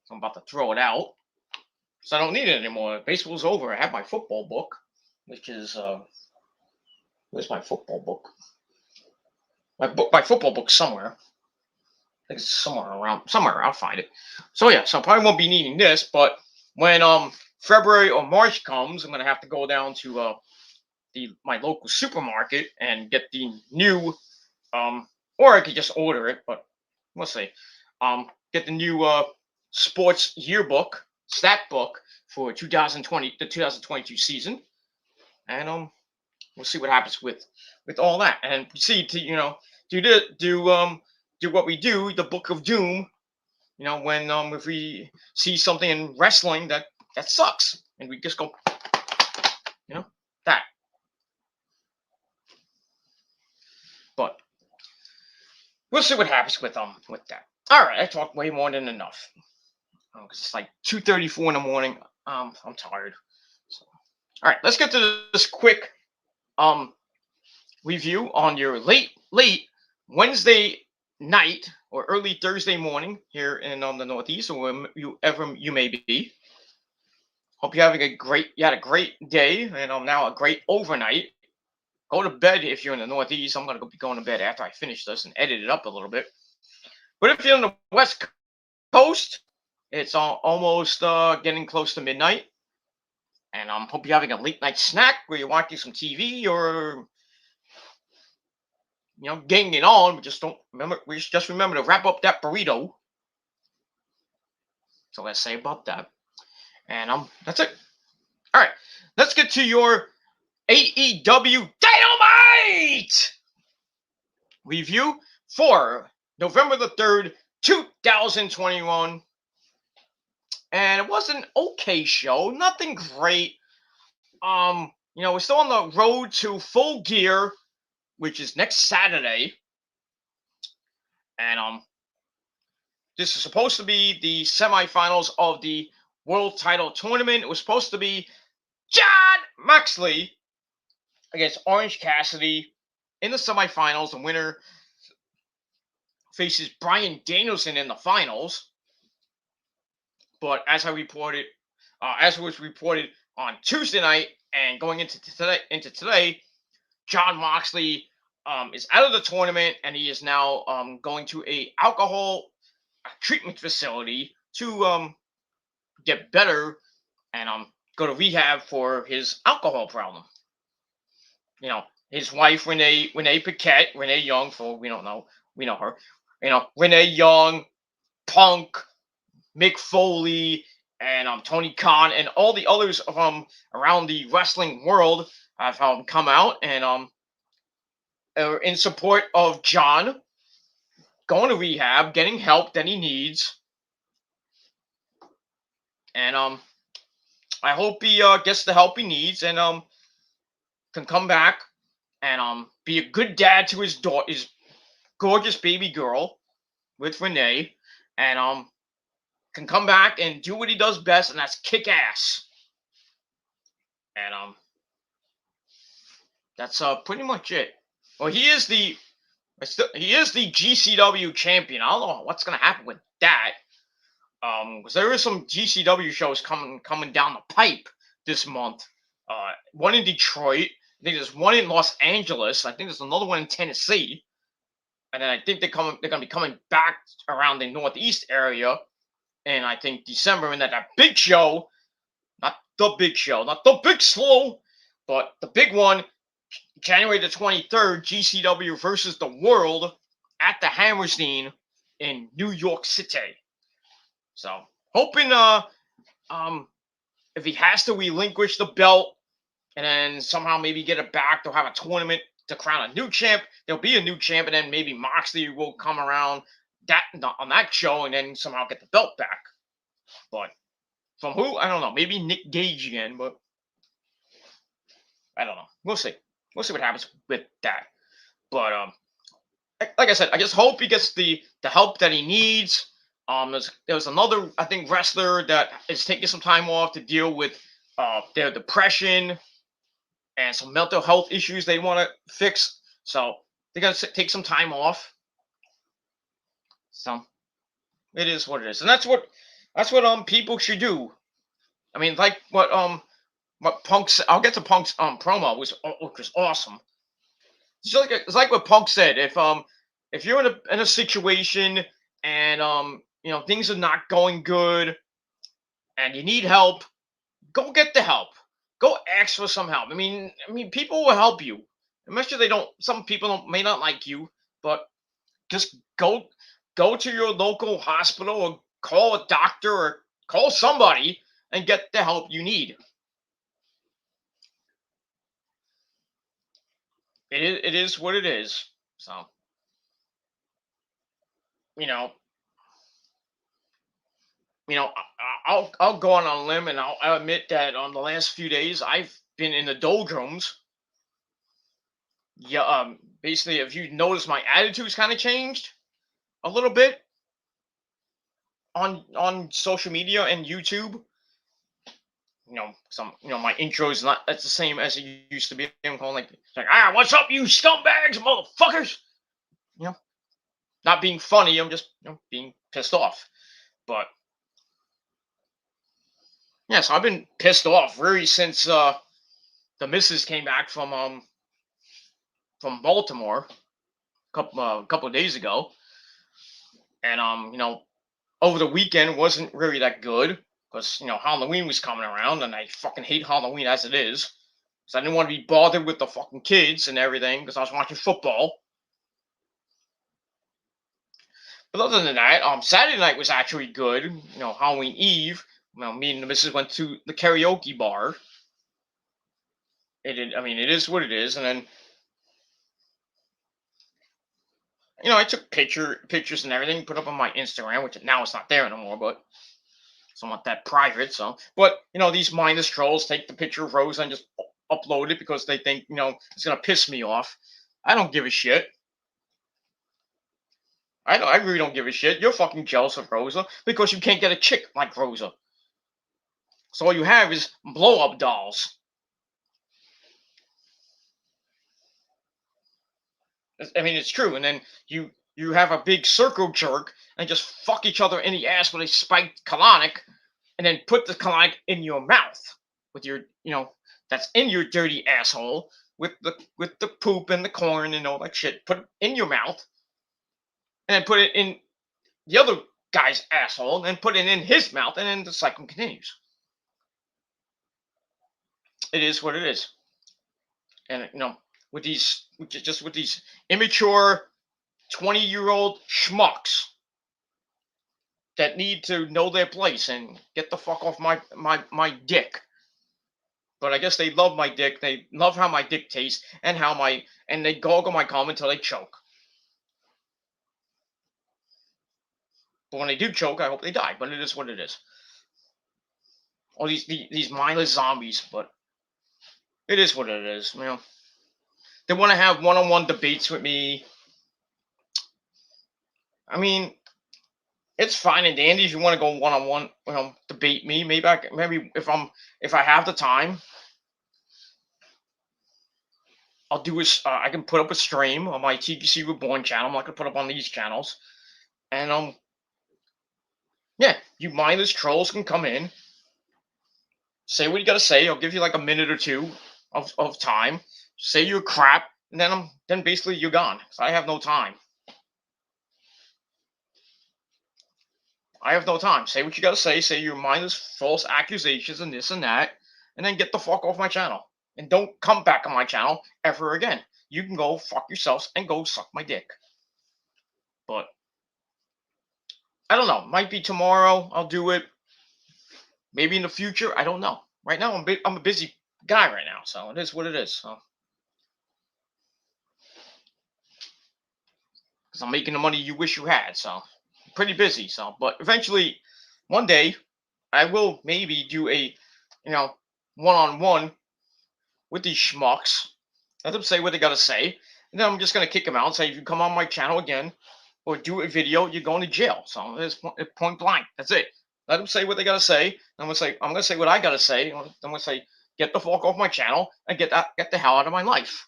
So I'm about to throw it out, so I don't need it anymore. Baseball's over. I have my football book, which is where's my football book? My football book somewhere. I think it's somewhere. I'll find it. So yeah, so I probably won't be needing this, but when February or March comes, I'm gonna have to go down to my local supermarket and get the new or I could just order it, but we'll see. Get the new sports yearbook, stat book for 2020, the 2022 season, and we'll see what happens with all that, and see to do what we do, the Book of Doom. When if we see something in wrestling that sucks, and we just go, that. But we'll see what happens with that. All right, I talked way more than enough. It's like 2:34 in the morning. I'm tired. So, all right, let's get to this quick review on your late Wednesday night or early Thursday morning here in the Northeast, or wherever you may be. Hope you're having you had a great day, and now a great overnight. Go to bed if you're in the Northeast. I'm gonna be going to bed after I finish this and edit it up a little bit. But if you're on the West Coast, it's almost getting close to midnight, and I hope you're having a late night snack where you're watching some TV or getting it on. We just remember to wrap up that burrito. So let's say about that, and that's it. All right, let's get to your AEW Dynamite review for November the 3rd, 2021. And it was an okay show, nothing great. We're still on the road to Full Gear, which is next Saturday. And this is supposed to be the semifinals of the World Title Tournament. It was supposed to be Jon Moxley against Orange Cassidy in the semifinals. The winner faces Bryan Danielson in the finals. But as was reported on Tuesday night and going into today, Jon Moxley is out of the tournament, and he is now going to a alcohol treatment facility to get better and go to rehab for his alcohol problem. His wife Renee Paquette, Renee Young, for we don't know, we know her. Renee Young, Punk, Mick Foley, and Tony Khan, and all the others around the wrestling world have come out and are in support of Jon going to rehab, getting help that he needs, and I hope he gets the help he needs and can come back and be a good dad to his daughter, his gorgeous baby girl with Renee, and can come back and do what he does best, and that's kick ass. And that's pretty much it. Well, he is the GCW champion. I don't know what's gonna happen with that. Because there is some GCW shows coming down the pipe this month. One in Detroit. I think there's one in Los Angeles. I think there's another one in Tennessee. And then I think they're gonna be coming back around the Northeast area. And I think December, and that big show, not the big show, not the big slow, but the big one, January the 23rd, GCW versus the World at the Hammerstein in New York City. So hoping if he has to relinquish the belt and then somehow maybe get it back, they'll have a tournament to crown a new champ. There'll be a new champ, and then maybe Moxley will come around that on that show, and then somehow get the belt back. But from who? I don't know. Maybe Nick Gage again, but I don't know. We'll see. We'll see what happens with that. But like I said, I just hope he gets the help that he needs. There's another, I think, wrestler that is taking some time off to deal with their depression and some mental health issues they want to fix. So they're gonna take some time off. So it is what it is, and that's what people should do. I mean, like what Punk's. I'll get to Punk's promo, which was awesome. It's like what Punk said. If you're in a situation and things are not going good and you need help, go get the help. Go ask for some help. I mean, people will help you. I'm sure they don't. Some people may not like you, but just go to your local hospital or call a doctor or call somebody and get the help you need. It is what it is. So, you know, I'll go on a limb and I'll admit that on the last few days I've been in the doldrums. Yeah, basically, if you notice, my attitude's kind of changed a little bit on social media and YouTube. My intro is not that's the same as it used to be. I'm calling like what's up, you scumbags, motherfuckers? Not being funny. I'm just being pissed off. But yeah, so I've been pissed off really since the missus came back from Baltimore a couple of days ago, and over the weekend wasn't really that good because Halloween was coming around, and I fucking hate Halloween as it is. So I didn't want to be bothered with the fucking kids and everything because I was watching football. But other than that, Saturday night was actually good. Halloween Eve. Me and the missus went to the karaoke bar. It is what it is, and then I took pictures and everything, put up on my Instagram, which now it's not there anymore, but somewhat that private. So, but these mindless trolls take the picture of Rosa and just upload it because they think it's gonna piss me off. I don't give a shit. I really don't give a shit. You're fucking jealous of Rosa because you can't get a chick like Rosa. So all you have is blow up dolls. It's true. And then you have a big circle jerk and just fuck each other in the ass with a spiked colonic, and then put the colonic in your mouth with your that's in your dirty asshole with the poop and the corn and all that shit. Put it in your mouth, and then put it in the other guy's asshole, and then put it in his mouth, and then the cycle continues. It is what it is. And with these immature 20-year-old schmucks that need to know their place and get the fuck off my dick. But I guess they love my dick. They love how my dick tastes and they goggle my cum until they choke. But when they do choke, I hope they die. But it is what it is. All these mindless zombies, but it is what it is. They want to have one-on-one debates with me. It's fine and dandy if you want to go one-on-one, debate me. Maybe if I have the time, I'll do I can put up a stream on my TPC Reborn channel. I'm not gonna put up on these channels, and yeah, you mindless trolls can come in, say what you gotta say. I'll give you like a minute or two of time. Say your crap, and then basically you're gone. So I have no time. I have no time. Say what you gotta say. Say your mindless false accusations and this and that, and then get the fuck off my channel. And don't come back on my channel ever again. You can go fuck yourselves and go suck my dick. But I don't know. Might be tomorrow. I'll do it. Maybe in the future. I don't know. Right now, I'm a busy guy right now, so it is what it is. So because I'm making the money you wish you had. So I'm pretty busy. So, but eventually, one day, I will maybe do a, one-on-one with these schmucks. Let them say what they gotta say, and then I'm just gonna kick them out and say, if you come on my channel again or do a video, you're going to jail. So it's point blank. That's it. Let them say what they gotta say. I'm gonna say what I gotta say. I'm gonna say, get the fuck off my channel and get the hell out of my life.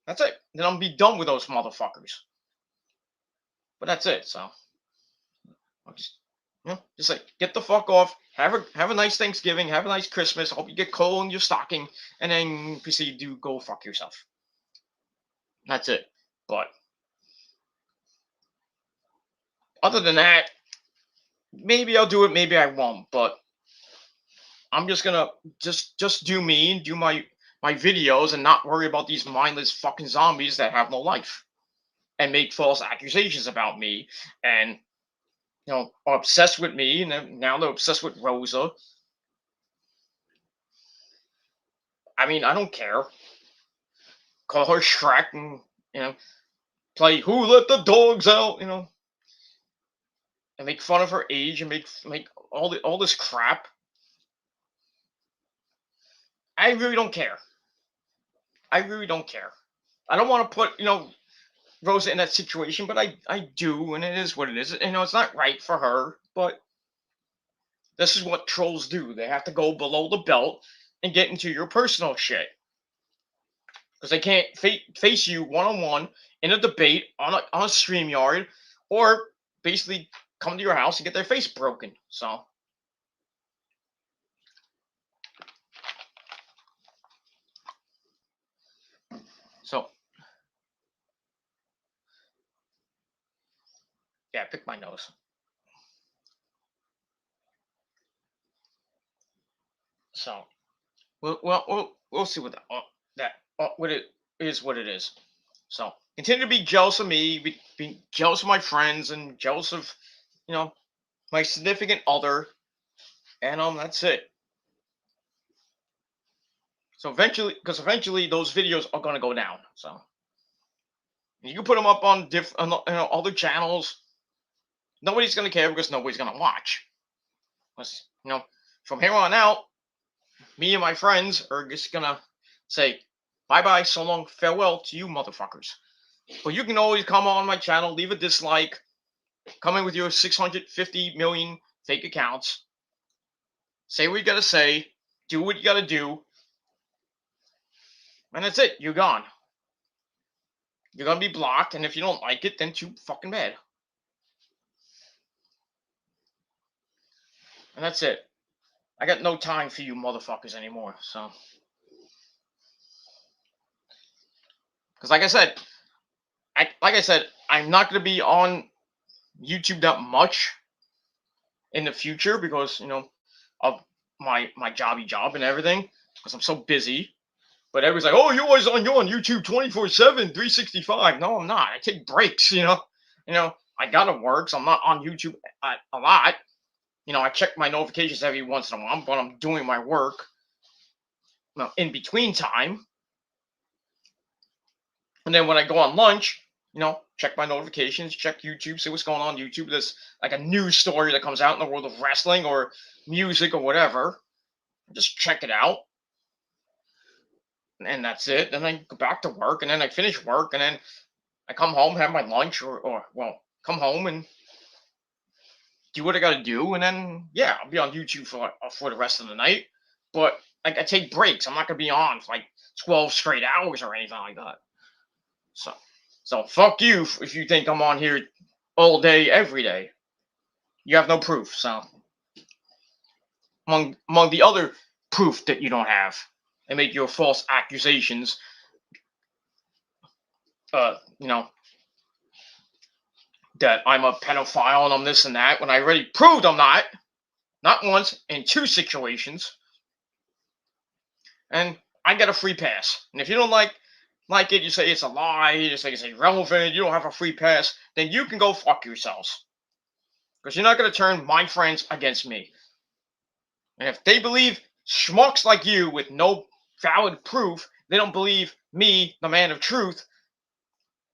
That's it. Then I'm gonna be done with those motherfuckers. But that's it. So I'll just like, get the fuck off. Have a nice Thanksgiving. Have a nice Christmas. Hope you get coal in your stocking, and then proceed to go fuck yourself. That's it. But other than that, maybe I'll do it. Maybe I won't. But I'm just gonna just do me and do my videos and not worry about these mindless fucking zombies that have no life and make false accusations about me and are obsessed with me, and now they're obsessed with Rosa. I mean, I don't care. Call her Shrek and play Who Let the Dogs Out, and make fun of her age and make all this crap. I really don't care. I really don't care. I don't want to put Rosa in that situation, but I do, and it is what it is. It's not right for her, but this is what trolls do. They have to go below the belt and get into your personal shit. Because they can't face you one-on-one in a debate on a StreamYard, or basically come to your house and get their face broken. So yeah, pick my nose. So we'll see what what it is, what it is. So continue to be jealous of me, be jealous of my friends, and jealous of my significant other, and that's it. So eventually, because eventually those videos are gonna go down. So you can put them up on other channels. Nobody's gonna care because nobody's gonna watch. Because, from here on out, me and my friends are just gonna say bye bye, so long, farewell to you motherfuckers. But you can always come on my channel, leave a dislike, come in with your 650 million fake accounts, say what you gotta say, do what you gotta do, and that's it. You're gone. You're gonna be blocked, and if you don't like it, then too fucking bad. And that's it. I got no time for you motherfuckers anymore. So, because like I said, I'm not gonna be on YouTube that much in the future because of my job and everything, because I'm so busy. But everybody's like, oh, you're on YouTube 24/7, 365. No, I'm not. I take breaks. I gotta work, so I'm not on YouTube a lot. I check my notifications every once in a while, but I'm doing my work in between time. And then when I go on lunch, check my notifications, check YouTube, see what's going on YouTube. There's like a news story that comes out in the world of wrestling or music or whatever. Just check it out. And that's it. Then I go back to work, and then I finish work, and then I come home, have my lunch, or come home and do what I got to do, and then I'll be on YouTube for the rest of the night. But I take breaks. I'm not gonna be on for like 12 straight hours or anything like that. So fuck you if you think I'm on here all day, every day. You have no proof. So among the other proof that you don't have, and make your false accusations, that I'm a pedophile and I'm this and that, when I already proved I'm not once, in 2 situations, and I get a free pass. And if you don't like it, you say it's a lie, you say it's irrelevant, you don't have a free pass, then you can go fuck yourselves. Because you're not going to turn my friends against me. And if they believe schmucks like you with no valid proof, they don't believe me, the man of truth,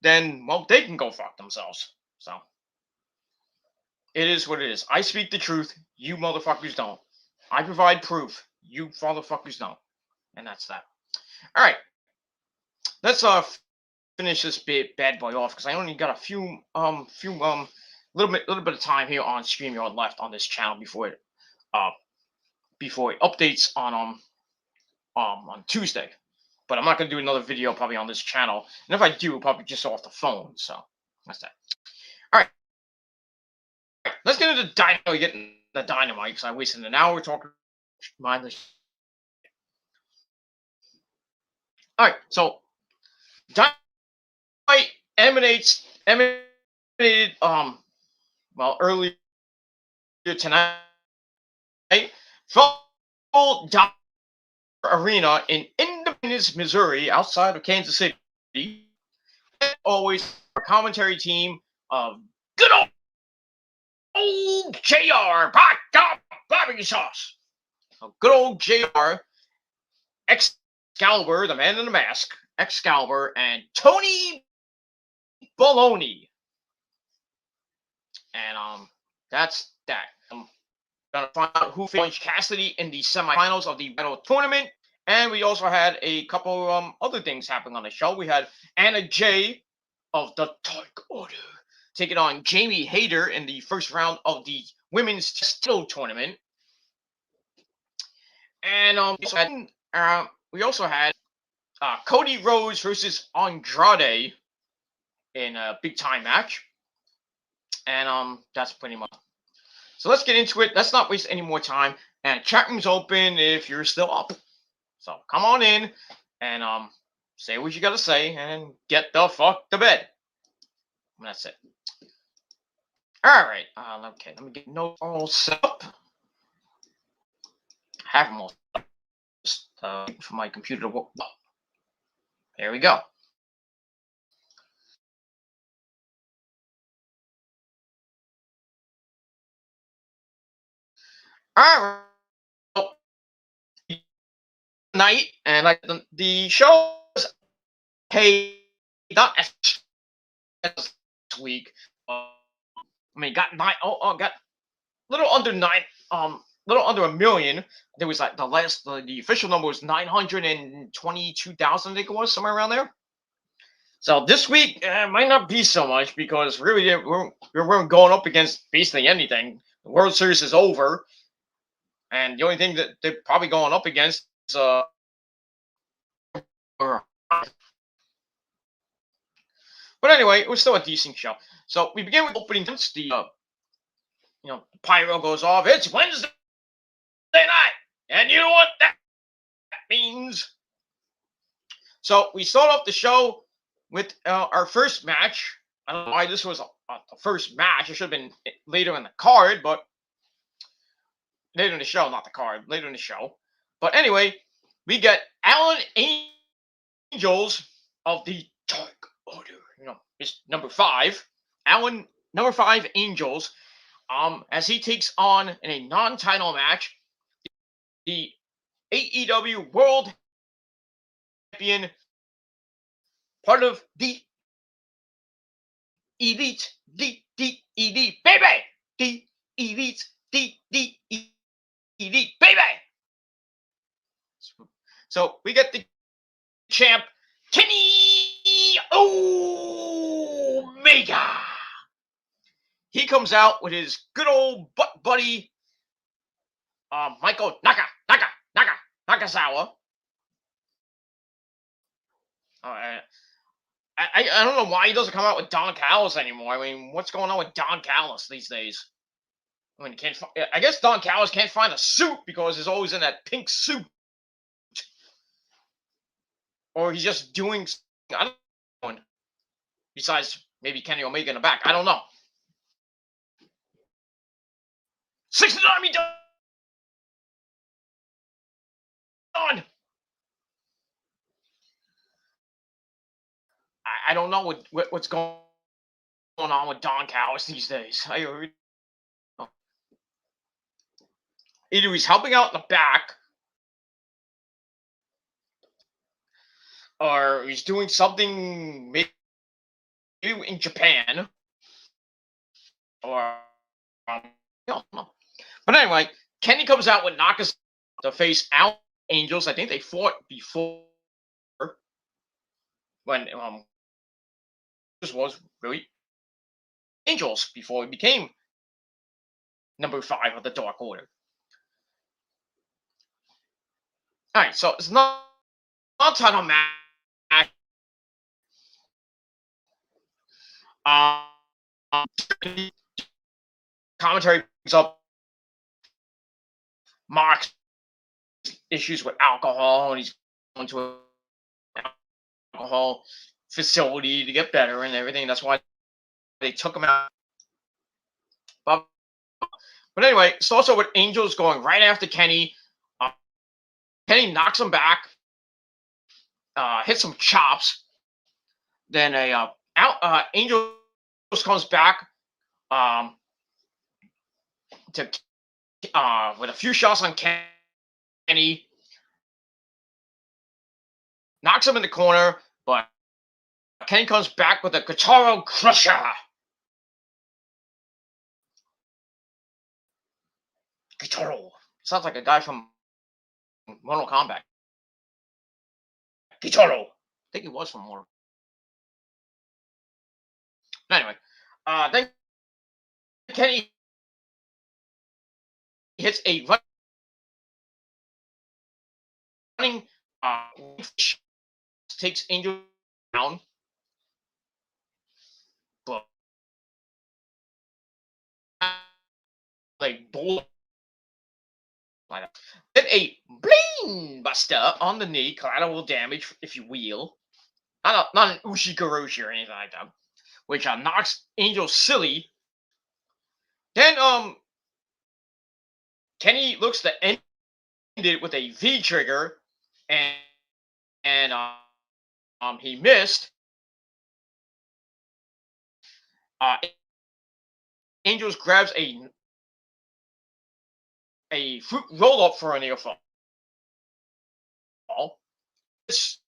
then, well, they can go fuck themselves. So, it is what it is. I speak the truth. You motherfuckers don't. I provide proof. You motherfuckers don't. And that's that. All right. Let's finish this bad boy off because I only got a little bit of time here on StreamYard left on this channel before it updates on Tuesday. But I'm not gonna do another video probably on this channel, and if I do, probably just off the phone. So that's that. All right, let's get into getting the Dynamite because I wasted an hour talking. Mindless. All right, so Dynamite emanated earlier tonight from Arena in Independence, Missouri, outside of Kansas City. Always a commentary team of good old JR, barbecue sauce. So good old JR, Excalibur, the man in the mask, Excalibur, and Tony Baloney. And that's that. I'm gonna find out who finished Cassidy in the semifinals of the Battle Tournament. And we also had a couple other things happening on the show. We had Anna Jay of the Dark Order taking on Jamie Hayter in the first round of the Women's Title Tournament. And we also had Cody Rhodes versus Andrade in a big time match. And that's pretty much. So let's get into it. Let's not waste any more time. And chat room's open if you're still up. So come on in and say what you gotta say and get the fuck to bed. And that's it. Alright. Okay, let me get notes all set up. Have them all just for my computer to work. There we go. Alright. Night and like the show was not this week. I mean, got got a little under a million. There was like the official number was 922,000. I think it was somewhere around there. So this week might not be so much because really we weren't going up against basically anything. The World Series is over, and the only thing that they're probably going up against is But anyway, it was still a decent show. So we begin with opening against the pyro goes off. It's Wednesday night, and you know what that means. So we start off the show with our first match. I don't know why this was the first match. It should have been later in the card, but later in the show, not the card. Later in the show. But anyway, we get Alan Angels of the Dark Order. It's number 5. Alan, number 5 Angels. As he takes on in a non-title match the AEW World Champion, part of the Elite, the Elite, baby, the Elite, the Elite, baby. So we get the champ Kenny Omega. He comes out with his good old butt buddy, Michael Nakazawa. I don't know why he doesn't come out with Don Callis anymore. I mean, what's going on with Don Callis these days? I mean, I guess Don Callis can't find a suit because he's always in that pink suit. Or he's just doing, I don't know. Besides maybe Kenny Omega in the back. I don't know. 6th Army done. I don't know what's going on with Don Callis these days. Either he's helping out in the back, or he's doing something maybe in Japan or I don't know. But anyway, Kenny comes out with Nakamura to face Al Angels. I think they fought before when this was really Angels before he became number 5 of the Dark Order. All right, so it's not title match. Commentary brings up Mark's issues with alcohol, and he's going to an alcohol facility to get better and everything. That's why they took him out. But anyway, it's also with Angels going right after Kenny. Kenny knocks him back, hits some chops. Then Angels comes back to with a few shots on Kenny, knocks him in the corner, but Kenny comes back with a Guitarro Crusher. Guitarro. Sounds like a guy from Mortal Kombat. Guitarro. I think he was from Mortal. Anyway, then Kenny hits a running takes Angel down. But like bull. Then a bling buster on the knee, collateral damage, if you will. Not an Ushigoroshi or anything like that, which knocks Angel silly. Then Kenny looks to end it with a V trigger, and he missed. Angels grabs a fruit roll up for a near fall. This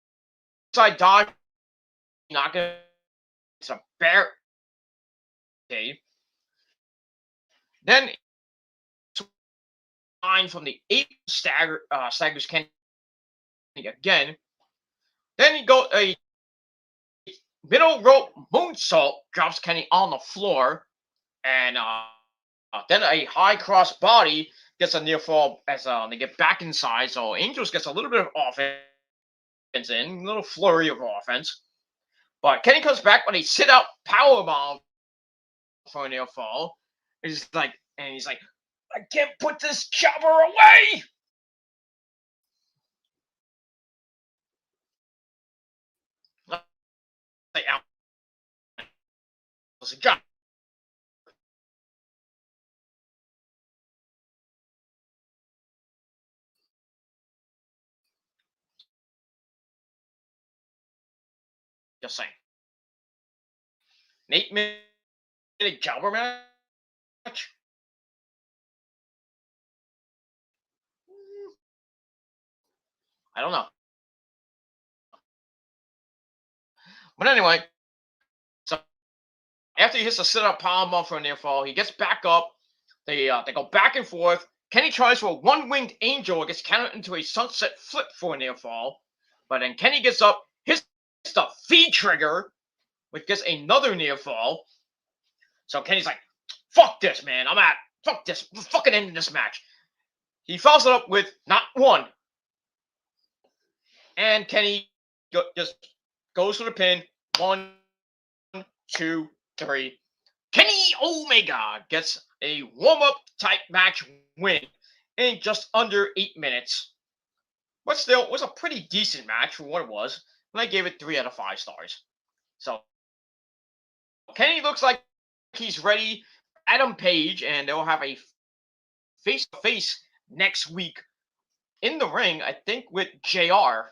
side dodge, not gonna. It's a bear. Okay. Then line from the 8 staggers Kenny again. Then he goes a middle rope moonsault, drops Kenny on the floor, and then a high cross body gets a near fall as they get back inside. So Angels gets a little bit of offense in, a little flurry of offense. But Kenny comes back with a sit-out powerbomb for a near fall. He's like, I can't put this chopper away. Like, was a job. Just saying. 8-minute jobber match. I don't know. But anyway, so after he hits a sit-up powerbomb for a near fall, he gets back up. They go back and forth. Kenny tries for a one-winged angel. It gets countered into a sunset flip for a near fall. But then Kenny gets up, hits the V trigger, which gets another near fall. So Kenny's like, fuck this, man. Fuck this. We're fucking ending this match. He follows it up with not one. And Kenny just goes for the pin. 1, 2, 3. Kenny Omega gets a warm-up type match win in just under 8 minutes. But still, it was a pretty decent match for what it was. And I gave it 3 out of 5 stars. So, Kenny looks like he's ready. Adam Page, and they'll have a face-to-face next week in the ring, I think, with JR.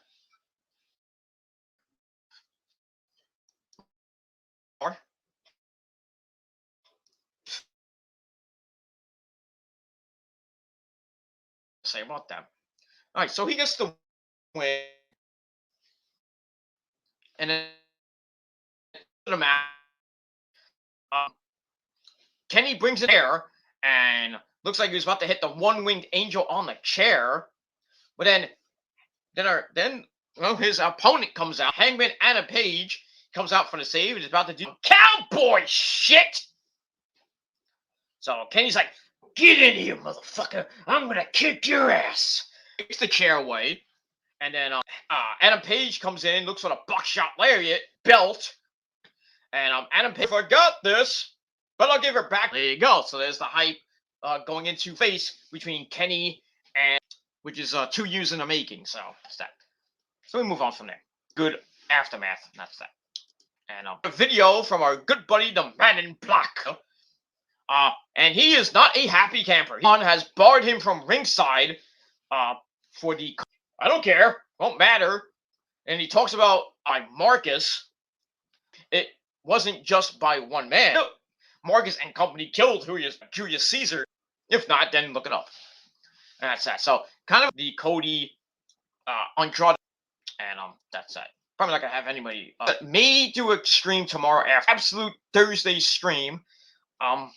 Say about that. All right, so he gets the win, and then the match Kenny brings it there, and looks like he was about to hit the one-winged angel on the chair, but then his opponent comes out. Hangman Adam Page comes out for the save and is about to do cowboy shit. So Kenny's like, "Get in here, motherfucker! I'm gonna kick your ass." Takes the chair away, and then Adam Page comes in, looks for the buckshot lariat belt, and Adam Page forgot this, but I'll give her back. There you go. So there's the hype going into face between Kenny and, which is 2 years in the making. So that's that. So we move on from there. Good aftermath. That's that. And a video from our good buddy, the Man in Black. And he is not a happy camper. John has barred him from ringside for the... I don't care. Won't matter. And he talks about Marcus. It wasn't just by one man. Marcus and company killed Julius Caesar. If not, then look it up. And that's that. So kind of the Cody Andrade. And that's that. Probably not gonna have anybody. May do a stream tomorrow after Absolute Thursday stream. I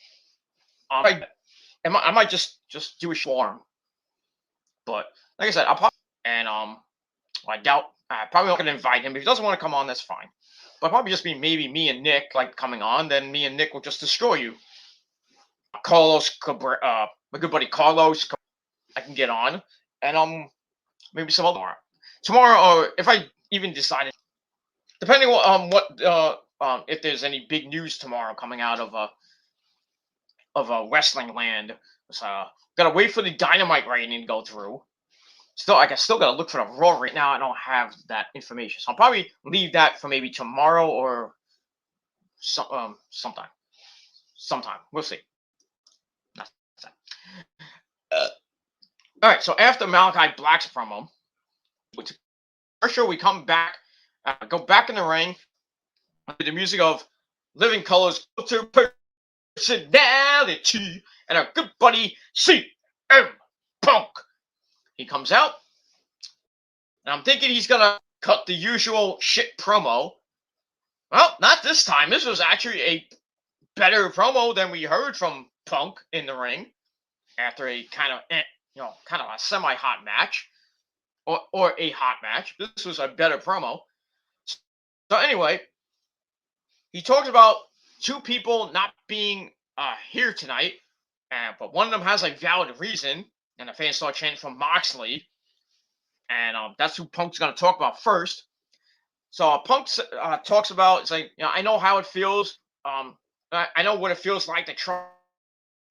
might just do a form. But like I said, I'll probably, and I doubt, probably not gonna invite him. If he doesn't want to come on, that's fine. But probably just be maybe me and Nick like coming on. Then me and Nick will just destroy you. Carlos, my good buddy Carlos, I can get on, and maybe some other tomorrow, or if I even decided, depending on what if there's any big news tomorrow coming out of wrestling land. So gotta wait for the Dynamite rating to go through. I still gotta look for the Raw right now. I don't have that information, so I'll probably leave that for maybe tomorrow or sometime. We'll see. That's that. All right. So after Malachi Black's promo, for sure we come back, go back in the ring with the music of Living Color's Personality and our good buddy CM Punk. He comes out, and I'm thinking he's gonna cut the usual shit promo. Well, not this time. This was actually a better promo than we heard from Punk in the ring after a kind of a semi-hot match. Or a hot match. This was a better promo. So anyway, he talks about 2 people not being here tonight, but one of them has a valid reason, and the fans start chanting from Moxley, and that's who Punk's going to talk about first. So Punk talks about, it's like, I know how it feels. I know what it feels like to try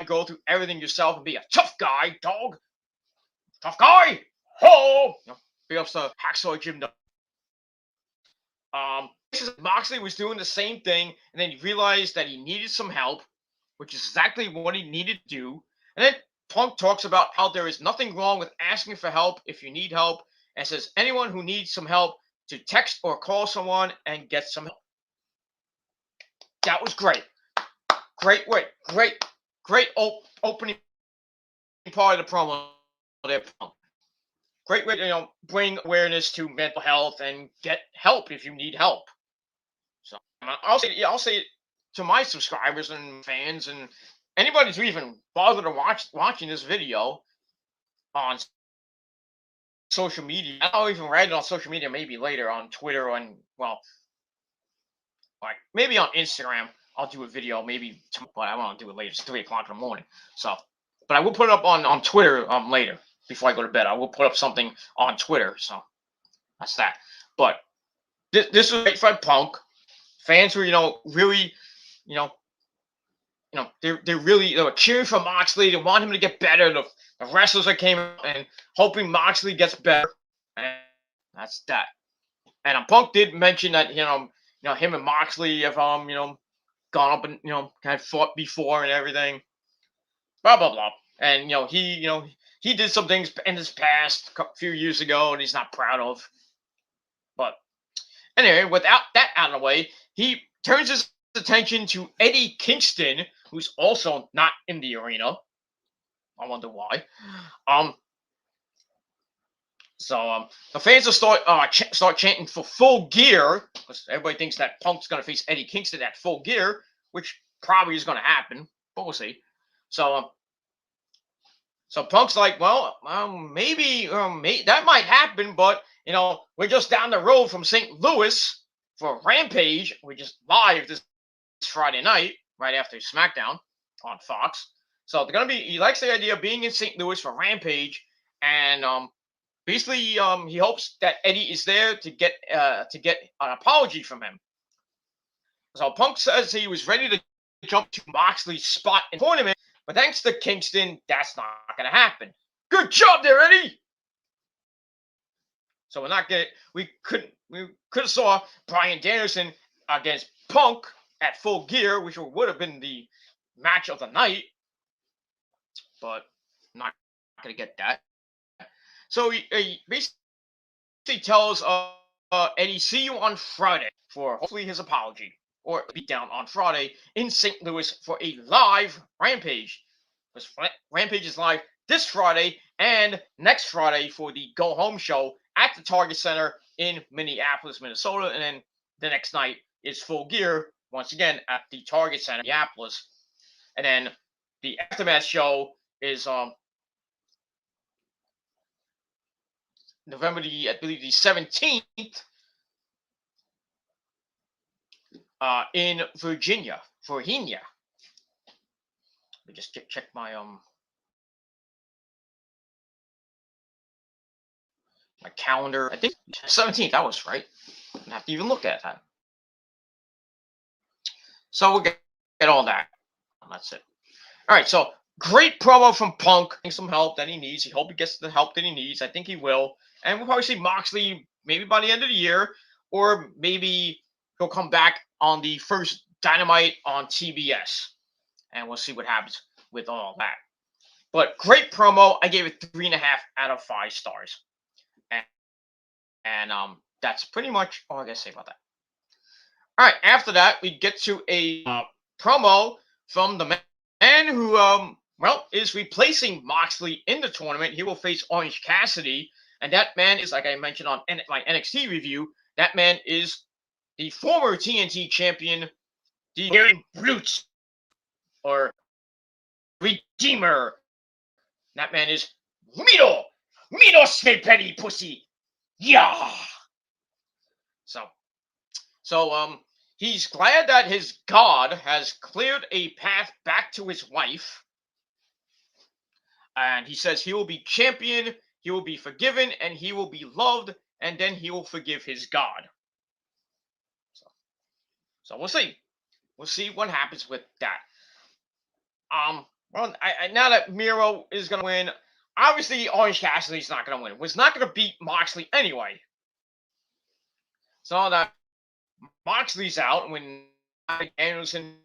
to go through everything yourself and be a tough guy, dog. Tough guy. Oh, big ups to Hacksaw Jim. Moxley was doing the same thing, and then he realized that he needed some help, which is exactly what he needed to do. And then Punk talks about how there is nothing wrong with asking for help if you need help, and says anyone who needs some help to text or call someone and get some help. That was great. Great opening part of the promo there, Punk. Great way to bring awareness to mental health and get help if you need help. So I'll say it to my subscribers and fans and anybody who even bothered to watching this video on social media. I'll even write it on social media maybe later on Twitter and maybe on Instagram. I'll do a video maybe, but I won't do it later. It's 3 o'clock in the morning. So, but I will put it up on Twitter later. Before I go to bed, I will put up something on Twitter. So that's that. But this was great for Punk. Fans were, really, they were cheering for Moxley. They want him to get better. The wrestlers that came out and hoping Moxley gets better. And that's that. And Punk did mention that him and Moxley have gone up and kind of fought before and everything. Blah blah blah. And he did some things in his past a few years ago, and he's not proud of. But anyway, without that out of the way, he turns his attention to Eddie Kingston, who's also not in the arena. I wonder why. So the fans will start chanting for Full Gear, because everybody thinks that Punk's going to face Eddie Kingston at Full Gear, which probably is going to happen, but we'll see. So Punk's like, well, maybe that might happen, but we're just down the road from St. Louis for Rampage. We're just live this Friday night, right after SmackDown on Fox. So they're gonna be. He likes the idea of being in St. Louis for Rampage, and basically he hopes that Eddie is there to get an apology from him. So Punk says he was ready to jump to Moxley's spot in the tournament, but thanks to Kingston, that's not gonna happen. Good job there, Eddie. So we could have saw Bryan Danielson against Punk at Full Gear, which would have been the match of the night, but not gonna get that. So he basically tells Eddie, see you on Friday for hopefully his apology or beatdown on Friday in St. Louis for a live Rampage. Because Rampage is live this Friday and next Friday for the Go Home show at the Target Center in Minneapolis, Minnesota, and then the next night is Full Gear once again at the Target Center, Minneapolis, and then the Aftermath show is November I believe the 17th in Virginia. Let me just check my my calendar. I think 17th. I was right. I didn't have to even look at that. So we'll get all that. That's it. All right. So great promo from Punk. Getting some help that he needs. He hope he gets the help that he needs. I think he will. And we'll probably see Moxley maybe by the end of the year, or maybe he'll come back on the first Dynamite on TBS, and we'll see what happens with all that. But great promo. I gave it 3.5 out of 5 stars, and that's pretty much all I gotta say about that. All right. After that, we get to a promo from the man who is replacing Moxley in the tournament. He will face Orange Cassidy. And that man is, like I mentioned on my NXT review, that man is the former TNT champion, the Brute, or Redeemer. That man is Mito Petty Pussy. Yeah. So he's glad that his God has cleared a path back to his wife. And he says he will be champion, he will be forgiven, and he will be loved, and then he will forgive his God. So we'll see. We'll see what happens with that. Well, now that Miro is going to win, obviously Orange Cassidy's not going to win. Was not going to beat Moxley anyway. So that Moxley's out when Anderson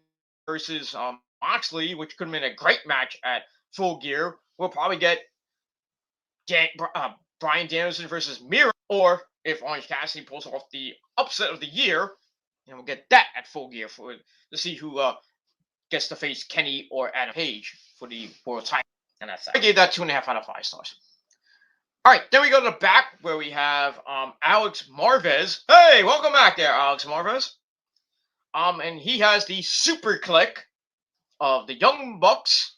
versus Moxley, which could have been a great match at Full Gear. We'll probably get Bryan Danielson versus Miro, or if Orange Cassidy pulls off the upset of the year, we'll get that at Full Gear to see who gets to face Kenny or Adam Page for the world title. And that's that. I gave that 2.5 out of 5 stars. All right, then we go to the back where we have Alex Marvez. Hey, welcome back there, Alex Marvez. And he has the super click of the Young Bucks.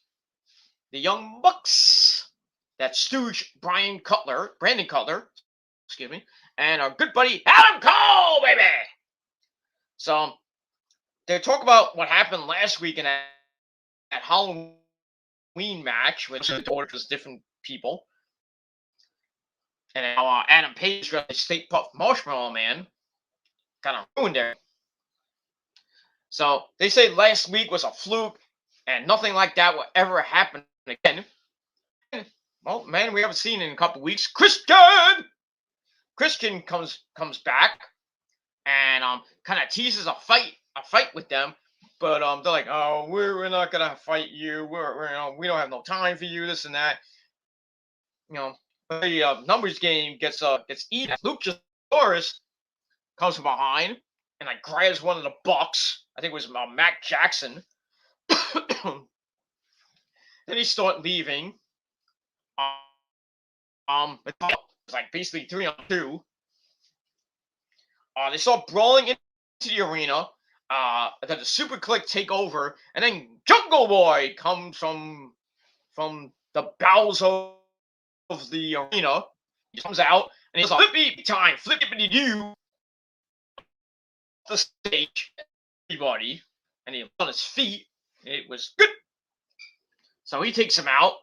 The Young Bucks. That's Stooge Brandon Cutler, excuse me, and our good buddy Adam Cole, baby. So they talk about what happened last week in that Halloween match with different people. And how Adam Page got the State Puff Marshmallow Man kind of ruined there. So they say last week was a fluke and nothing like that will ever happen again. Well, man, we haven't seen in a couple weeks. Christian comes back and kind of teases a fight with them, but they're like, oh, we're not gonna fight you. We don't have no time for you. This and that. The numbers game gets eaten. Luchasaurus comes from behind and like grabs one of the Bucks. I think it was Matt Jackson. Then he start leaving. It's like basically 3-on-2. They start brawling into the arena. then the Super Click take over, and then Jungle Boy comes from the bowels of the arena. He comes out and he's like, "Flippy time, flippity doo!" The stage, everybody, and he was on his feet. It was good. So he takes him out.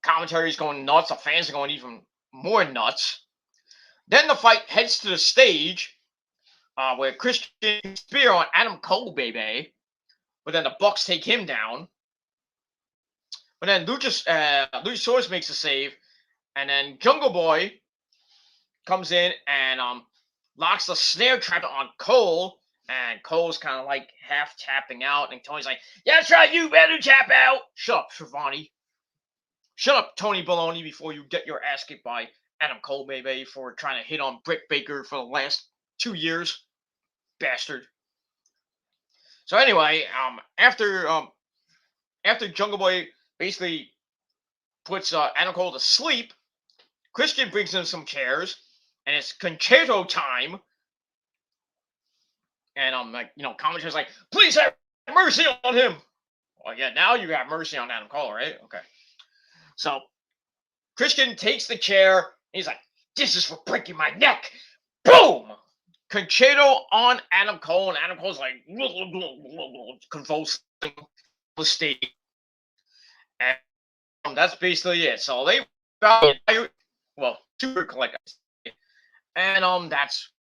Commentary's going nuts. The fans are going even more nuts. Then the fight heads to the stage, where Christian spear on Adam Cole, baby. But then the Bucks take him down. But then Luchasaurus makes a save, and then Jungle Boy comes in and locks the snare trap on Cole, and Cole's kind of like half tapping out, and Tony's like, "Yeah, that's right, you better tap out." Shut up, Schiavone. Shut up, Tony Baloney, before you get your ass kicked by Adam Cole, baby, for trying to hit on Britt Baker for the last 2 years, bastard. So anyway, after Jungle Boy basically puts Adam Cole to sleep, Christian brings in some chairs, and it's concerto time. And I'm like, commentator's like, "Please have mercy on him." Well, yeah, now you have mercy on Adam Cole, right? Okay. So Christian takes the chair. He's like, "This is for breaking my neck." Boom! Concerto on Adam Cole, and Adam Cole's like convulsing the stage. And that's basically it. So they Super Collective. And that's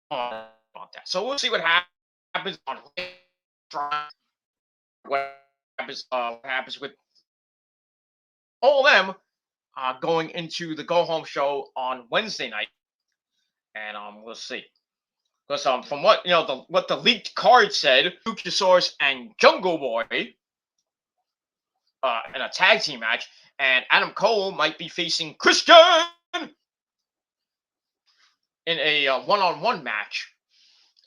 about that. So we'll see what happens on what happens with all of them going into the go home show on Wednesday night, and we'll see. Because from what what the leaked card said, Luchasaurus and Jungle Boy in a tag team match, and Adam Cole might be facing Christian in a one-on-one match.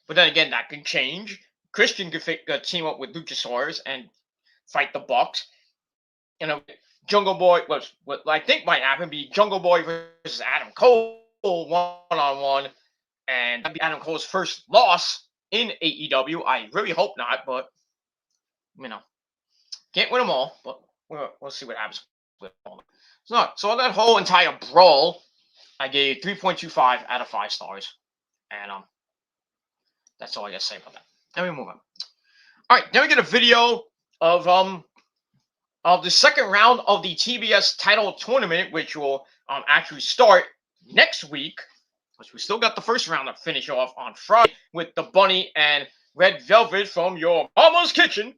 But then again, that can change. Christian could team up with Luchasaurus and fight the Bucks. Jungle Boy, what I think might happen, be Jungle Boy versus Adam Cole one-on-one, and that'd be Adam Cole's first loss in AEW. I really hope not, but can't win them all. But we'll see what happens with all of them. So that whole entire brawl, I gave 3.25 out of 5 stars, and that's all I got to say about that. Then we move on. All right, then we get a video of the second round of the TBS title tournament, which will actually start next week. Which we still got the first round to finish off on Friday with the Bunny and Red Velvet from your mama's kitchen.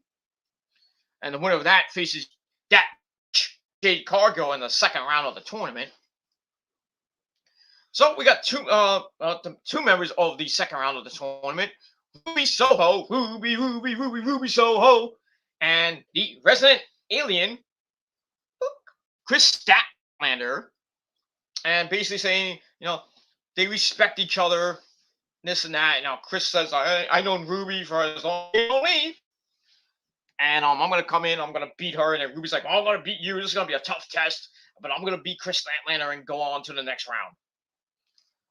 And the winner of that faces that Jade Cargill in the second round of the tournament. So we got two members of the second round of the tournament. Ruby Soho, Ruby Soho, and the resident alien, Chris Statlander. And basically saying, they respect each other, this and that. Chris says, I known Ruby for as long as you know me. And I'm going to come in, I'm going to beat her. And then Ruby's like, I'm going to beat you. This is going to be a tough test. But I'm going to beat Chris Statlander and go on to the next round.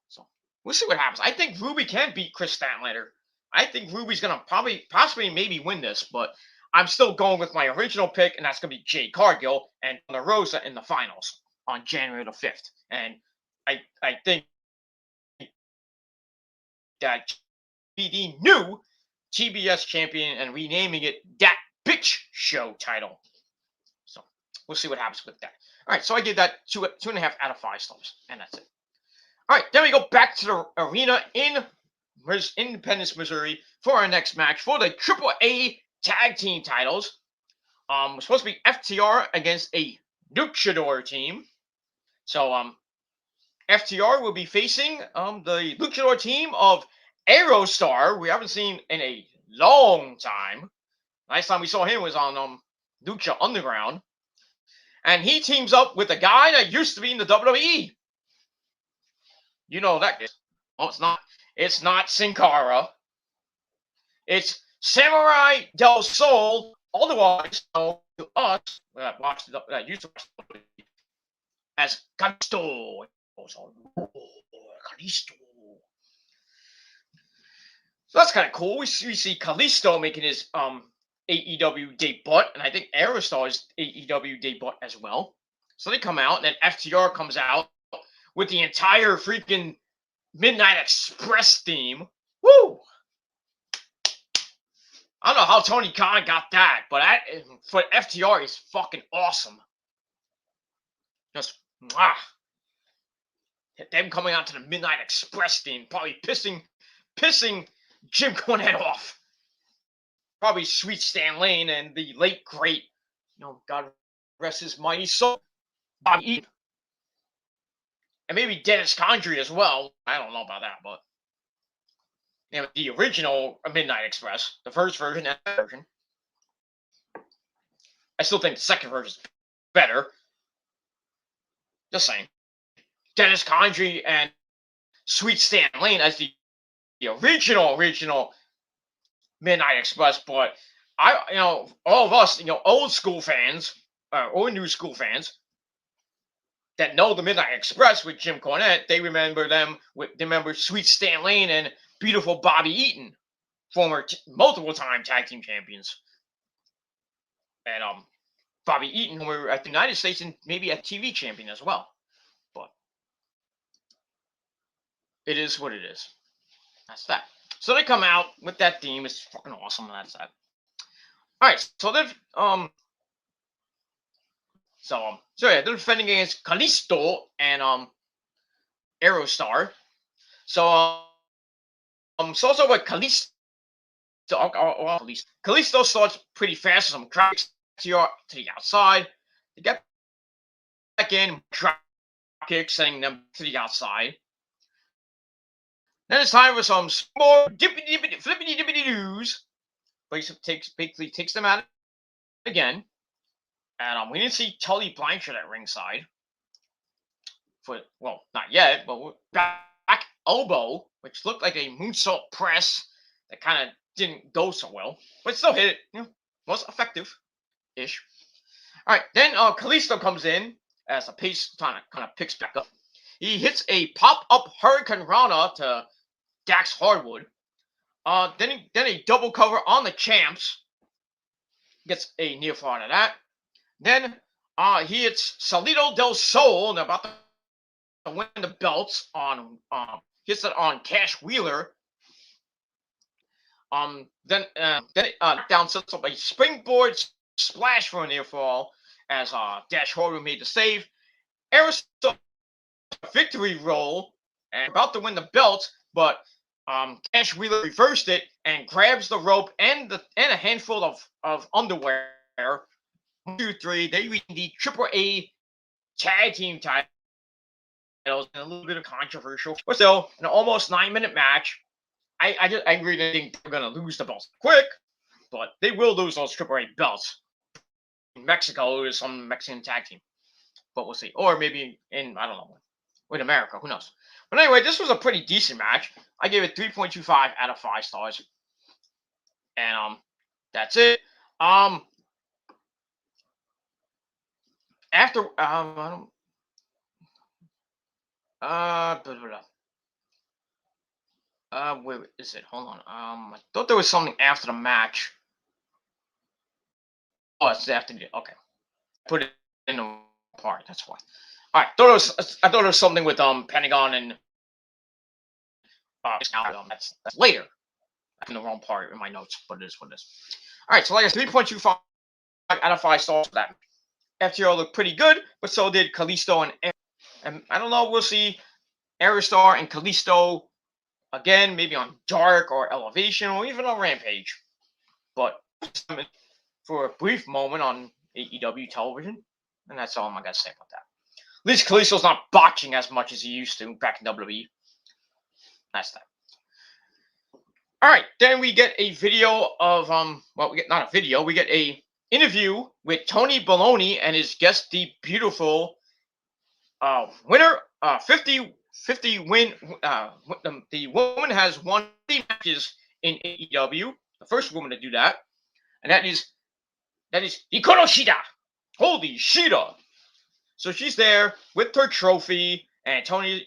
So we'll see what happens. I think Ruby can beat Chris Statlander. I think Ruby's going to possibly maybe win this. But I'm still going with my original pick. And that's going to be Jade Cargill and Thunder Rosa in the finals on January the 5th. And I think that be the new TBS champion and renaming it That Bitch Show title. So we'll see what happens with that. All right, so I give that 2.5 out of 5 stars, and that's it. All right, then we go back to the arena in Independence, Missouri for our next match for the AAA tag team titles. We're supposed to be FTR against a Luchador team. So FTR will be facing the Luchador team of Aerostar. We haven't seen in a long time. Last time we saw him was on Lucha Underground. And he teams up with a guy that used to be in the WWE. You know that. Oh, it's not. It's not Sin Cara. It's Samurai Del Sol, otherwise known to us that used to watch as Kalisto. Kalisto. So that's kind of cool. We see Kalisto making his AEW debut, and I think Aerostar's AEW debut as well. So they come out, and then FTR comes out with the entire freaking Midnight Express theme. Woo! I don't know how Tony Khan got that, but for FTR is fucking awesome. Just mwah. Them coming out to the Midnight Express theme, probably pissing Jim Cornette off. Probably Sweet Stan Lane and the late great, God rest his mighty soul, Bobby Eaton. And maybe Dennis Condrey as well. I don't know about that, but the original Midnight Express, the first version and that version. I still think the second version is better. Just saying. Dennis Condrey and Sweet Stan Lane as the original Midnight Express, but all of us, old school fans or new school fans that know the Midnight Express with Jim Cornette, they remember Sweet Stan Lane and beautiful Bobby Eaton, former multiple time tag team champions, and Bobby Eaton were at the United States and maybe a TV champion as well. But it is what it is. That's that. So they come out with that theme. It's fucking awesome. And that's that. All right. So they're they're defending against Kalisto and Aerostar. So also with Kalisto. Kalisto starts pretty fast. Some tracks to the outside. They get back in, drop kick, sending them to the outside. Then it's time for some more flippity-dippity-doos. Basically takes them out again. And we didn't see Tully Blanchard at ringside. Not yet, but back elbow, which looked like a moonsault press that kind of didn't go so well. But still hit it. Was effective-ish. All right, then Kalisto comes in as the pace kind of picks back up. He hits a pop-up Hurricane Rana to Dax Hardwood. Then a double cover on the champs. Gets a near fall out of that. Then he hits Salito del Sol, and they're about to win the belts on hits it on Cash Wheeler. Then down sets up a springboard splash for a near fall as Dax Hardwood made the save. Aerostar victory roll and about to win the belt, but Cash Wheeler reversed it and grabs the rope and a handful of underwear. 1, 2, 3. They win the AAA tag team titles. And a little bit of controversial, but still an almost 9-minute match. I really didn't think they're gonna lose the belts quick, but they will lose those AAA belts. In Mexico, there's some Mexican tag team, but we'll see. Or maybe in in America, who knows? But anyway, this was a pretty decent match. I gave it 3.25 out of 5 stars. And that's it. After where is it? Hold on. I thought there was something after the match. Oh, it's after the okay. Put it in the part. That's why. All right. I thought it was something with Pentagon and that's later. I'm in the wrong part in my notes, but it is what it is. All right. So like a 3.25 out of 5 stars for that. FTR looked pretty good, but so did Kalisto and I don't know. We'll see Aerostar and Kalisto again, maybe on Dark or Elevation or even on Rampage. But for a brief moment on AEW television, and that's all I got to say about that. At least Kalisto's not botching as much as he used to back in WWE. That's that. All right, then we get a video of we get not a video, we get a interview with Tony Baloney and his guest, the beautiful winner, 50 win. The woman has won 50 matches in AEW, the first woman to do that, and that is Hikaru Shida. Holy Shida! So she's there with her trophy, and Tony's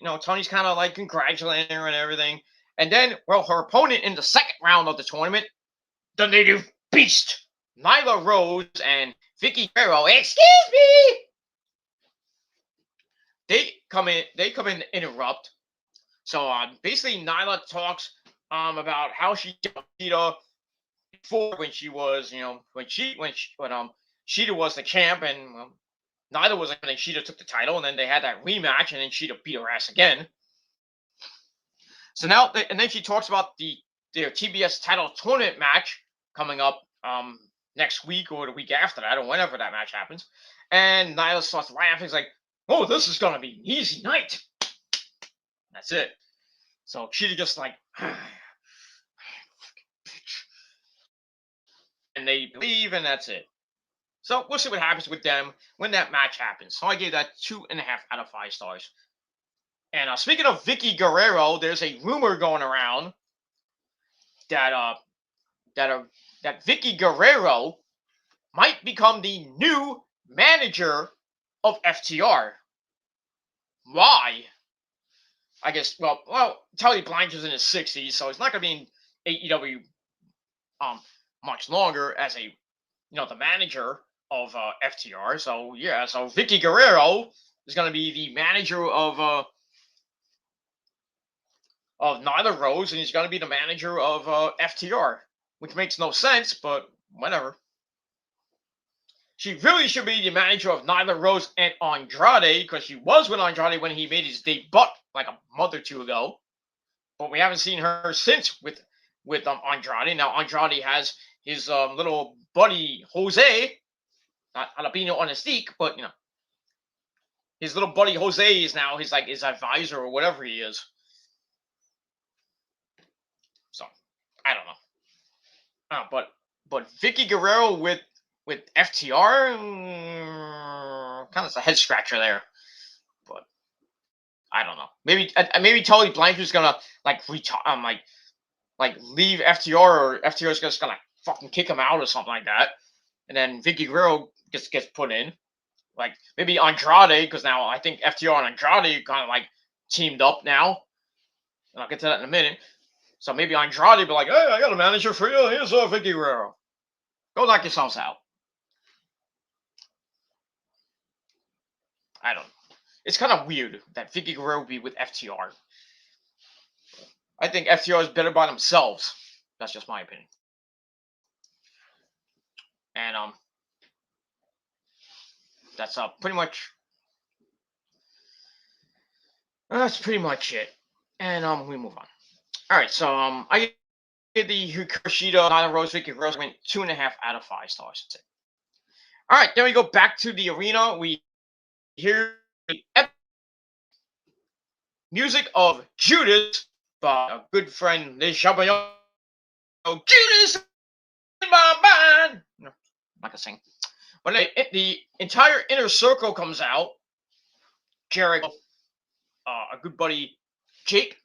kind of like congratulating her and everything. And then, well, her opponent in the second round of the tournament, the native beast, Nyla Rose and Vicky Guerrero. Excuse me. They come in to interrupt. So basically, Nyla talks about how she Shida before when she was, when Shida was the champ, and Nyla was, and then Shida took the title, and then they had that rematch, and then Shida beat her ass again. So now, and then she talks about their TBS title tournament match coming up next week or the week after that, or whenever that match happens. And Nyla starts laughing. He's like, "Oh, this is gonna be an easy night." That's it. So Shida just like, and they leave, and that's it. So we'll see what happens with them when that match happens. So I gave that 2.5 out of 5 stars. And speaking of Vicky Guerrero, there's a rumor going around that that Vicky Guerrero might become the new manager of FTR. Why? I guess, well, Tully Blanchard's in his 60s, so he's not going to be in AEW much longer as the manager of FTR. So yeah, so Vicky Guerrero is going to be the manager of Nyla Rose, and he's going to be the manager of FTR, which makes no sense, but whatever. She really should be the manager of Nyla Rose and Andrade, because she was with Andrade when he made his debut like a month or two ago. But we haven't seen her since with Andrade. Now Andrade has his little buddy Jose, not Jalapeno on a stick, but his little buddy Jose is now his advisor or whatever he is. So I don't know. But Vicky Guerrero with FTR, kind of a head scratcher there. But I don't know. Maybe Tully Blanchard's gonna leave FTR, or FTR's just gonna fucking kick him out or something like that, and then Vicky Guerrero gets put in. Like maybe Andrade, because now I think FTR and Andrade kind of teamed up now. And I'll get to that in a minute. So maybe Andrade be like, "Hey, I got a manager for you. Here's Vicky Guerrero. Go knock yourselves out." I don't know. It's kind of weird that Vicky Guerrero will be with FTR. I think FTR is better by themselves. That's just my opinion. And that's pretty much. That's pretty much it. And we move on. All right, so I give the Hikaru Shida, Nyla Rose, Vicky Guerrero went 2.5 out of 5 stars. That's it. All right, then we go back to the arena. We hear the music of Judas by a good friend, Liz Chabayon. Judas in my mind. No, I'm not gonna sing. But the entire inner circle comes out. Jericho, a good buddy, Jake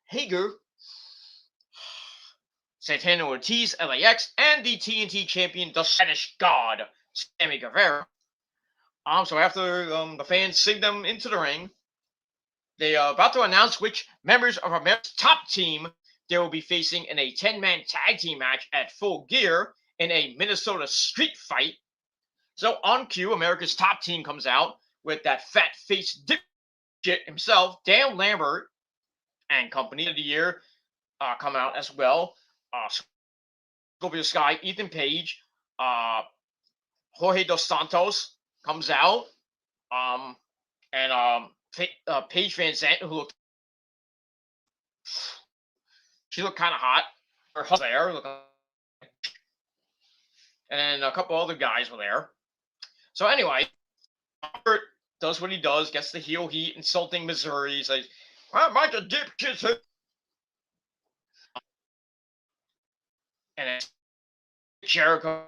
Hager, Santana Ortiz, LAX, and the TNT champion, the Spanish God, Sammy Guevara. So after the fans sing them into the ring, they are about to announce which members of America's top team they will be facing in a 10-man tag team match at Full Gear in a Minnesota street fight. So on cue, America's top team comes out with that fat-faced dipshit himself, Dan Lambert, and Company of the Year come out as well. Scorpio Sky, Ethan Page, Jorge Dos Santos comes out, and Paige Van Zandt, who looked kind of hot. Her husband there, and then a couple other guys were there. So anyway, Robert does what he does, gets the heel heat, insulting Missouri. He's like, "I'm like a dipshit." And then Jericho,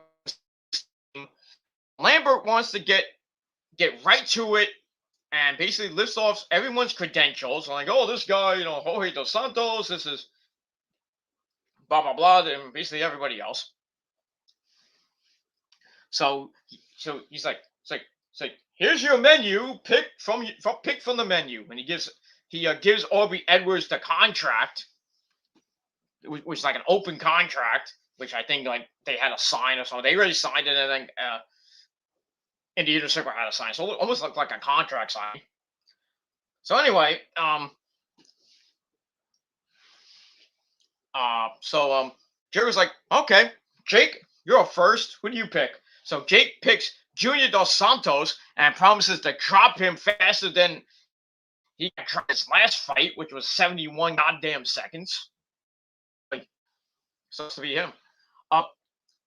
Lambert wants to get right to it and basically lists off everyone's credentials. Like, oh, this guy, Jorge Dos Santos, this is blah blah blah, and basically everybody else. So he's like, here's your menu. Pick from the menu, and he gives Aubrey Edwards the contract. which was like an open contract, which I think like they had to sign or something. They already signed it, and then Indy Circle had to sign. So it almost looked like a contract signing. So anyway, Jerry's like, okay, Jake, you're up first. Who do you pick? So Jake picks Junior Dos Santos and promises to drop him faster than he dropped his last fight, which was 71 goddamn seconds. Like, supposed to be him.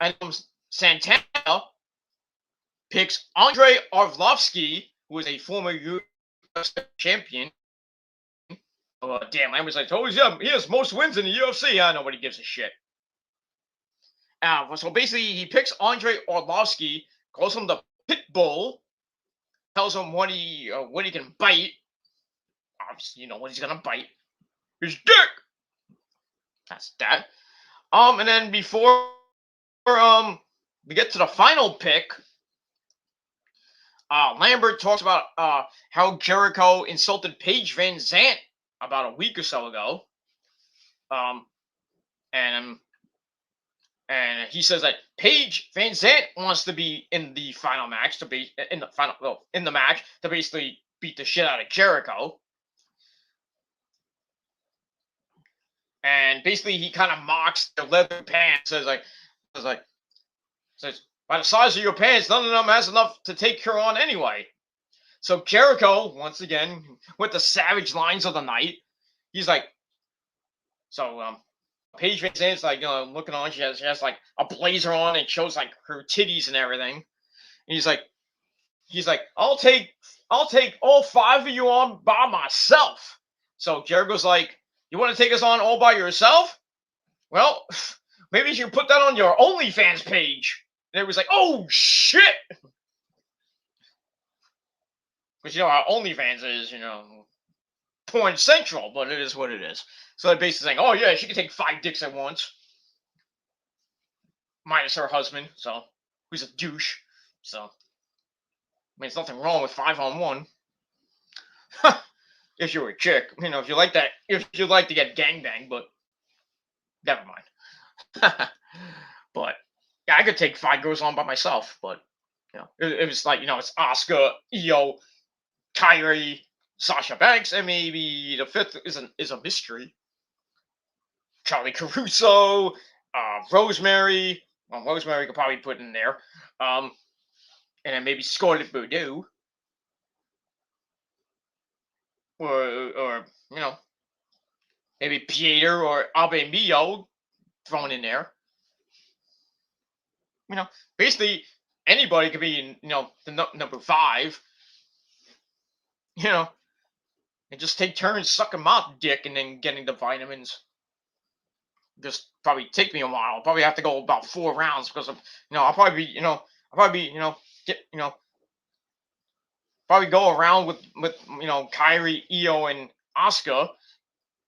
And Santana picks Andrei Arlovsky, who is a former UFC champion. Damn, Lambert's like, oh, yeah, he has most wins in the UFC. Nobody gives a shit. So basically, he picks Andrei Arlovsky, calls him the pit bull, tells him when he can bite. Obviously, you know what he's gonna bite. His dick. That's that. And then before we get to the final pick, Lambert talks about how Jericho insulted Paige Van Zant about a week or so ago. And he says that Paige Van Zant wants to be in the final match to be in the match to basically beat the shit out of Jericho. And basically he kind of mocks the leather pants, says by the size of your pants, none of them has enough to take her on anyway. So Jericho, once again, with the savage lines of the night, he's like, Paige Van Zant's like, looking on, she has like a blazer on and shows like her titties and everything. And he's like, I'll take all 5 of you on by myself. So Jericho's like, you want to take us on all by yourself? Well, maybe you should put that on your OnlyFans page. And it was like, oh shit! Because our OnlyFans is, porn central, but it is what it is. So they're basically saying, oh yeah, she can take 5 dicks at once. Minus her husband, so who's a douche. So I mean, there's nothing wrong with 5-on-1. If you're a chick, if you like that, if you like to get gangbanged, but never mind. But yeah, I could take 5 girls on by myself, but it was like, it's Asuka, Io, Kairi, Sasha Banks, and maybe the 5th is a mystery. Charlie Caruso, Rosemary. Well, Rosemary could probably put in there. And then maybe Scarlett Bordeaux. Or maybe Pieter or Abe Mio thrown in there. Basically anybody could be, the number 5. And just take turns sucking my dick and then getting the vitamins. Just probably take me a while. I'll probably have to go about 4 rounds because of, I'll probably be, probably go around with Kairi, Io, and Asuka,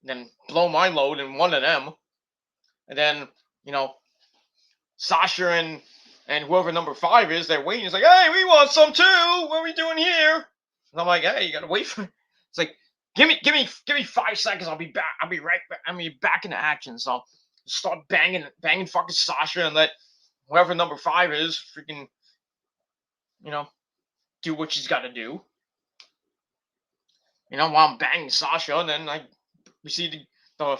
and then blow my load in one of them, and then Sasha and whoever number 5 is, they're waiting. It's like, hey, we want some too. What are we doing here? And I'm like, hey, you gotta wait for. It's like, give me 5 seconds. I'll be back. I'll be right back. I'll be back into action. So start banging fucking Sasha and let whoever number 5 is freaking, do what she's got to do. While I'm banging Sasha, and then we see the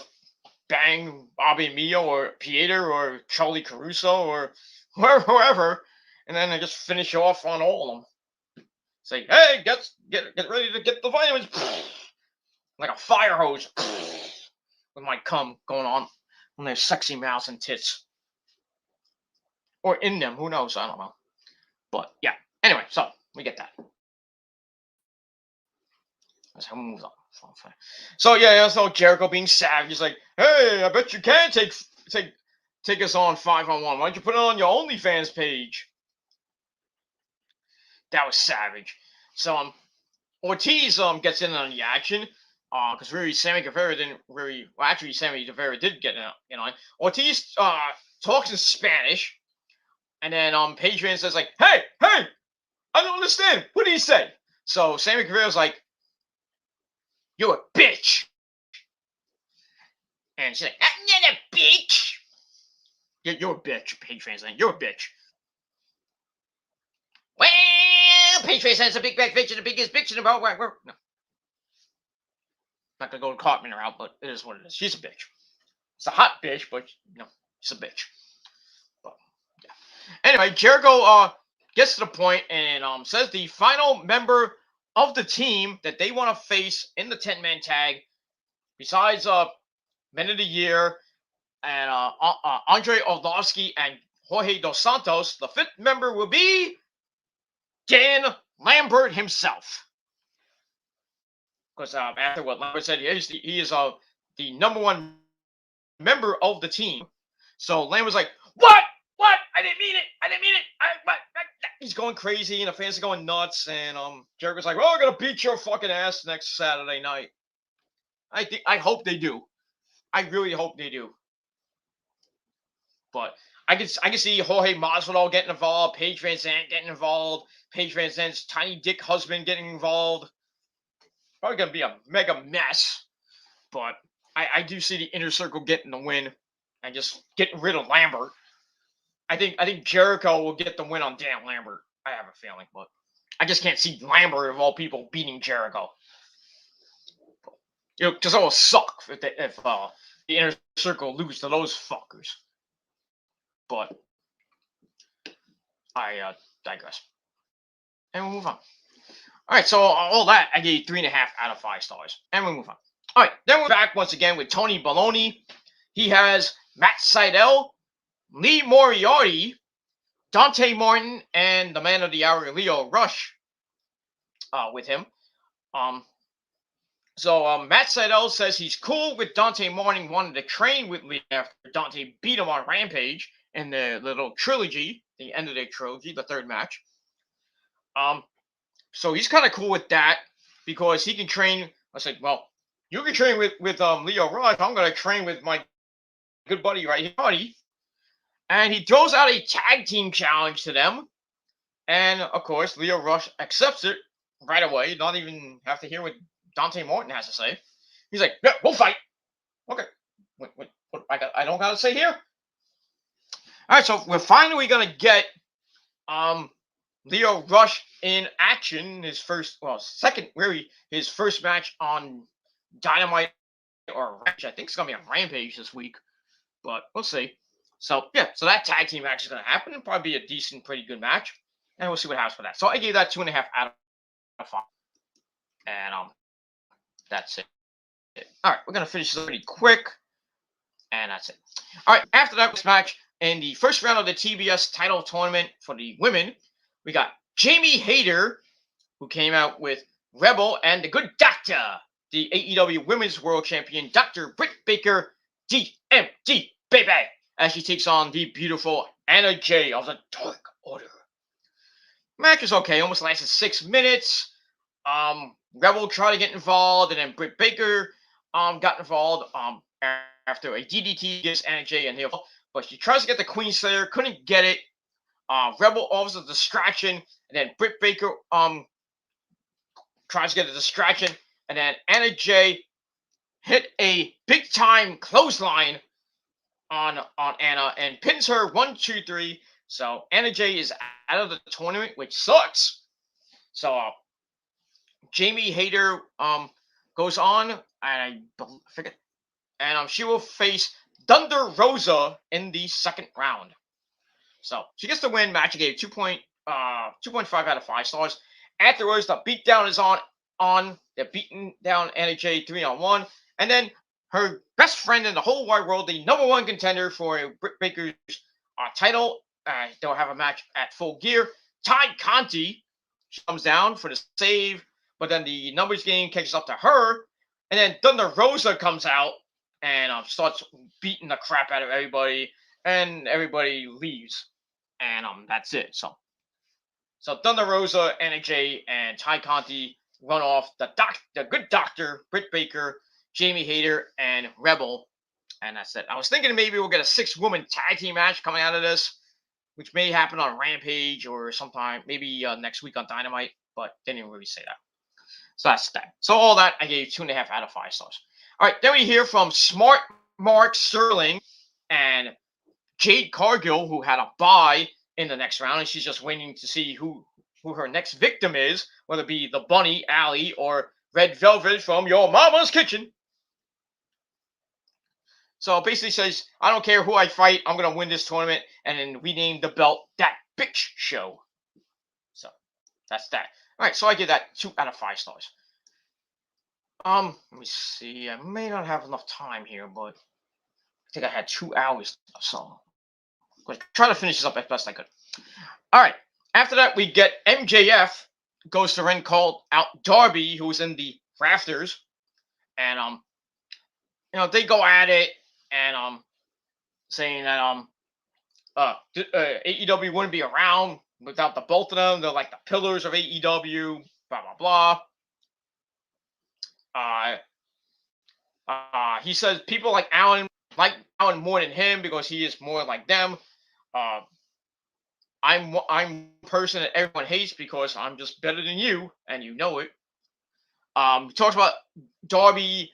bang Abe Mio or Pieter or Charlie Caruso or whoever, and then I just finish off on all of them. Say, hey, get ready to get the vitamins, like a fire hose, with my cum going on their sexy mouths and tits, or in them. Who knows? I don't know. But yeah. Anyway, so we get that. That's how we move on. So yeah, so Jericho being savage, he's like, hey, I bet you can take us on 5-on-1. Why don't you put it on your OnlyFans page? That was savage. So Ortiz gets in on the action. Because really, Sammy Guevara didn't really. Well, actually, Sammy Guevara did get in on. Ortiz talks in Spanish, and then Paige Van says like, hey, I don't understand. What did he say? So Sammy Guevara's like, you're a bitch. And she's like, I'm not a bitch. You're a bitch, Paige VanZant. You're a bitch. Well, Paige VanZant's a big bad bitch and the biggest bitch in the world. No. Not gonna go to Cartman route, but it is what it is. She's a bitch. It's a hot bitch, but she's a bitch. But yeah. Anyway, Jericho gets to the point and says the final member of the team that they want to face in the 10-man tag, besides Men of the Year and Andre Arlovsky and Jorge Dos Santos, the 5th member will be Dan Lambert himself. Because after what Lambert said, he is the number 1 member of the team. So Lambert's like, what? I didn't mean it. He's going crazy, and the fans are going nuts. And Jericho's like, well, we're gonna beat your fucking ass next Saturday night. I hope they do. I really hope they do. But I can see Jorge Masvidal getting involved, Paige VanZant getting involved, Paige VanZant's tiny dick husband getting involved. Probably gonna be a mega mess. But I do see the Inner Circle getting the win and just getting rid of Lambert. I think Jericho will get the win on Dan Lambert. I have a feeling, but I just can't see Lambert of all people beating Jericho. Because it will suck if the Inner Circle lose to those fuckers. But I digress. And we'll move on. All right, so all that I gave 3.5 out of 5 stars, and we'll move on. All right, then we're back once again with Tony Baloney. He has Matt Sydal, Lee Moriarty, Dante Martin, and the man of the hour, Lio Rush, with him. So Matt Sydal says he's cool with Dante Martin wanting to train with Lee after Dante beat him on Rampage in the little trilogy, the end of the trilogy, the 3rd match. So he's kind of cool with that because he can train. I said, well, you can train with Lio Rush. I'm going to train with my good buddy right here. And he throws out a tag team challenge to them. And, of course, Lio Rush accepts it right away. Not even have to hear what Dante Martin has to say. He's like, yeah, we'll fight. Okay. What I don't got to say here? All right, so we're finally going to get Lio Rush in action. His first match on Dynamite or Rampage. I think it's going to be on Rampage this week. But we'll see. So, yeah, so that tag team match is going to happen. It'll probably be a decent, pretty good match. And we'll see what happens for that. So I gave that 2.5 out of 5. And that's it. All right, we're going to finish this pretty quick. And that's it. All right, after that match, in the first round of the TBS title tournament for the women, we got Jamie Hayter, who came out with Rebel, and the Good Doctor, the AEW Women's World Champion, Dr. Britt Baker, DMD, baby, as she takes on the beautiful Anna Jay of the Dark Order. Match was okay, almost lasted 6 minutes. Rebel tried to get involved, and then Britt Baker got involved after a DDT against Anna Jay and heel, but she tries to get the Queen Slayer, couldn't get it. Rebel offers a distraction, and then Britt Baker tries to get a distraction, and then Anna Jay hit a big time clothesline on Anna and pins her 1, 2, 3. So Anna Jay is out of the tournament, which sucks. So Jamie Hayter goes on, and I forget, and she will face Thunder Rosa in the 2nd round. So she gets the win. Match gave 2.5 out of 5 stars. Afterwards, the beatdown is on. They're beating down Anna Jay 3-on-1, and then her best friend in the whole wide world, the number 1 contender for Britt Baker's title. They'll have a match at Full Gear. Ty Conti comes down for the save, but then the numbers game catches up to her, and then Thunder Rosa comes out and starts beating the crap out of everybody, and everybody leaves, and that's it. So Thunder Rosa, Anna Jay, and Ty Conti run off. The Good Doctor, Britt Baker, Jamie Hayter, and Rebel, and that's it. I was thinking maybe we'll get a 6-woman tag team match coming out of this, which may happen on Rampage or sometime, maybe next week on Dynamite, but they didn't really say that. So that's that. So all that, I gave 2.5 out of 5 stars. All right, then we hear from Smart Mark Sterling and Jade Cargill, who had a bye in the next round, and she's just waiting to see who her next victim is, whether it be the Bunny, Allie, or Red Velvet from Your Mama's Kitchen. So it basically says, I don't care who I fight, I'm going to win this tournament, and then rename the belt That Bitch Show. So that's that. All right, so I give that 2 out of 5 stars. Let me see. I may not have enough time here, but I think I had 2 hours, so I'm trying to finish this up as best I could. All right. After that, we get MJF goes to ring, called out Darby, who's in the rafters, and they go at it, and saying that AEW wouldn't be around without the both of them. They're like the pillars of AEW. Blah blah blah. He says people like Alan more than him because he is more like them. I'm a person that everyone hates because I'm just better than you, and you know it. He talks about Darby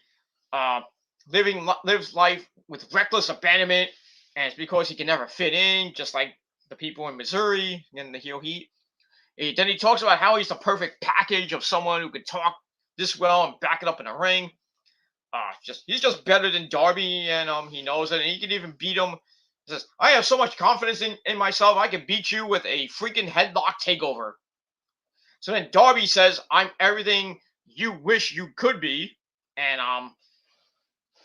lives life with reckless abandonment, and it's because he can never fit in, just like the people in Missouri and the heel heat. Then he talks about how he's the perfect package of someone who can talk this well and back it up in the ring. He's just better than Darby, and he knows it, and he can even beat him. He says, I have so much confidence in myself, I can beat you with a freaking headlock takeover. So then Darby says, I'm everything you wish you could be, and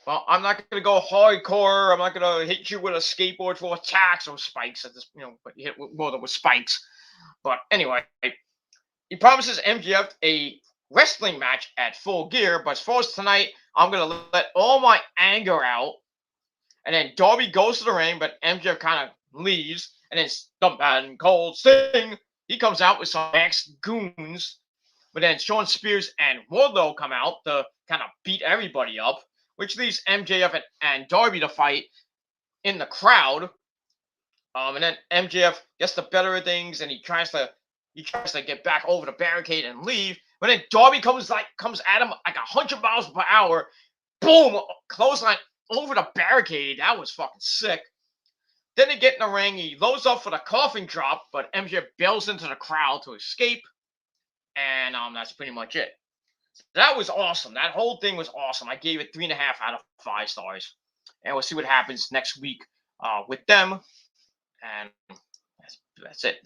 well, I'm not going to go hardcore. I'm not going to hit you with a skateboard full of tacks or spikes at this, but you hit more than with spikes. But anyway, he promises MJF a wrestling match at Full Gear, but as far as tonight, I'm going to let all my anger out. And then Darby goes to the ring, but MJF kind of leaves. And then the Man Cold Sting, he comes out with some ex-goons. But then Shawn Spears and Wardlow come out to kind of beat everybody up, which leaves MJF and Darby to fight in the crowd. And then MJF gets the better of things, and he tries to get back over the barricade and leave. But then Darby comes at him like 100 miles per hour. Boom! Clothesline over the barricade. That was fucking sick. Then they get in the ring. He loads up for the coffin drop, but MJF bails into the crowd to escape. And that's pretty much it. That was awesome. That whole thing was awesome. I gave it 3.5 out of 5 stars. And we'll see what happens next week with them. And that's it.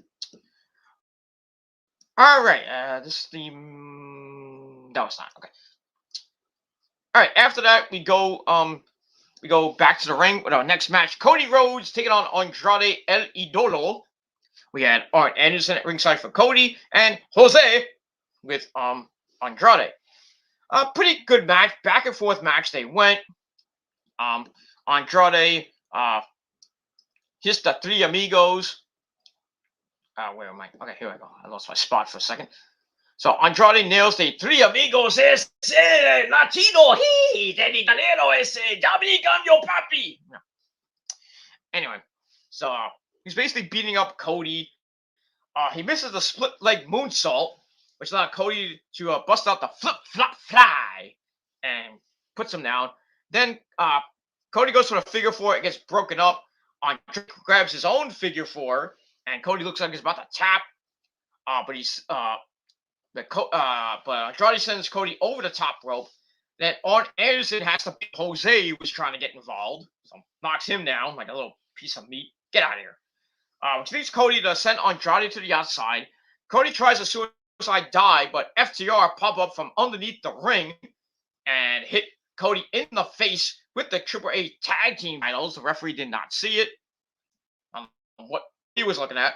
All right. This is the... No, it's not. Okay. All right. After that, we go back to the ring with our next match. Cody Rhodes taking on Andrade El Idolo. We had Arn Anderson at ringside for Cody and Jose with Andrade. A pretty good match, back and forth match. They went. Andrade hits the Three Amigos. Where am I? Okay, here I go. I lost my spot for a second. So Andrade nails the Three Amigos. Latino, del Italiano, Dominican, papi. Anyway, so he's basically beating up Cody. He misses the split leg moonsault, which allowed Cody to bust out the flip flop fly and puts him down. Then Cody goes for the figure four. It gets broken up. Andrade grabs his own figure four, and Cody looks like he's about to tap. But Andrade sends Cody over the top rope. Then Arn Anderson has to beat Jose, who was trying to get involved. So knocks him down like a little piece of meat. Get out of here. Which leaves Cody to send Andrade to the outside. Cody tries a suicide dive, but FTR pop up from underneath the ring and hit Cody in the face with the AAA tag team titles. The referee did not see it. What he was looking at.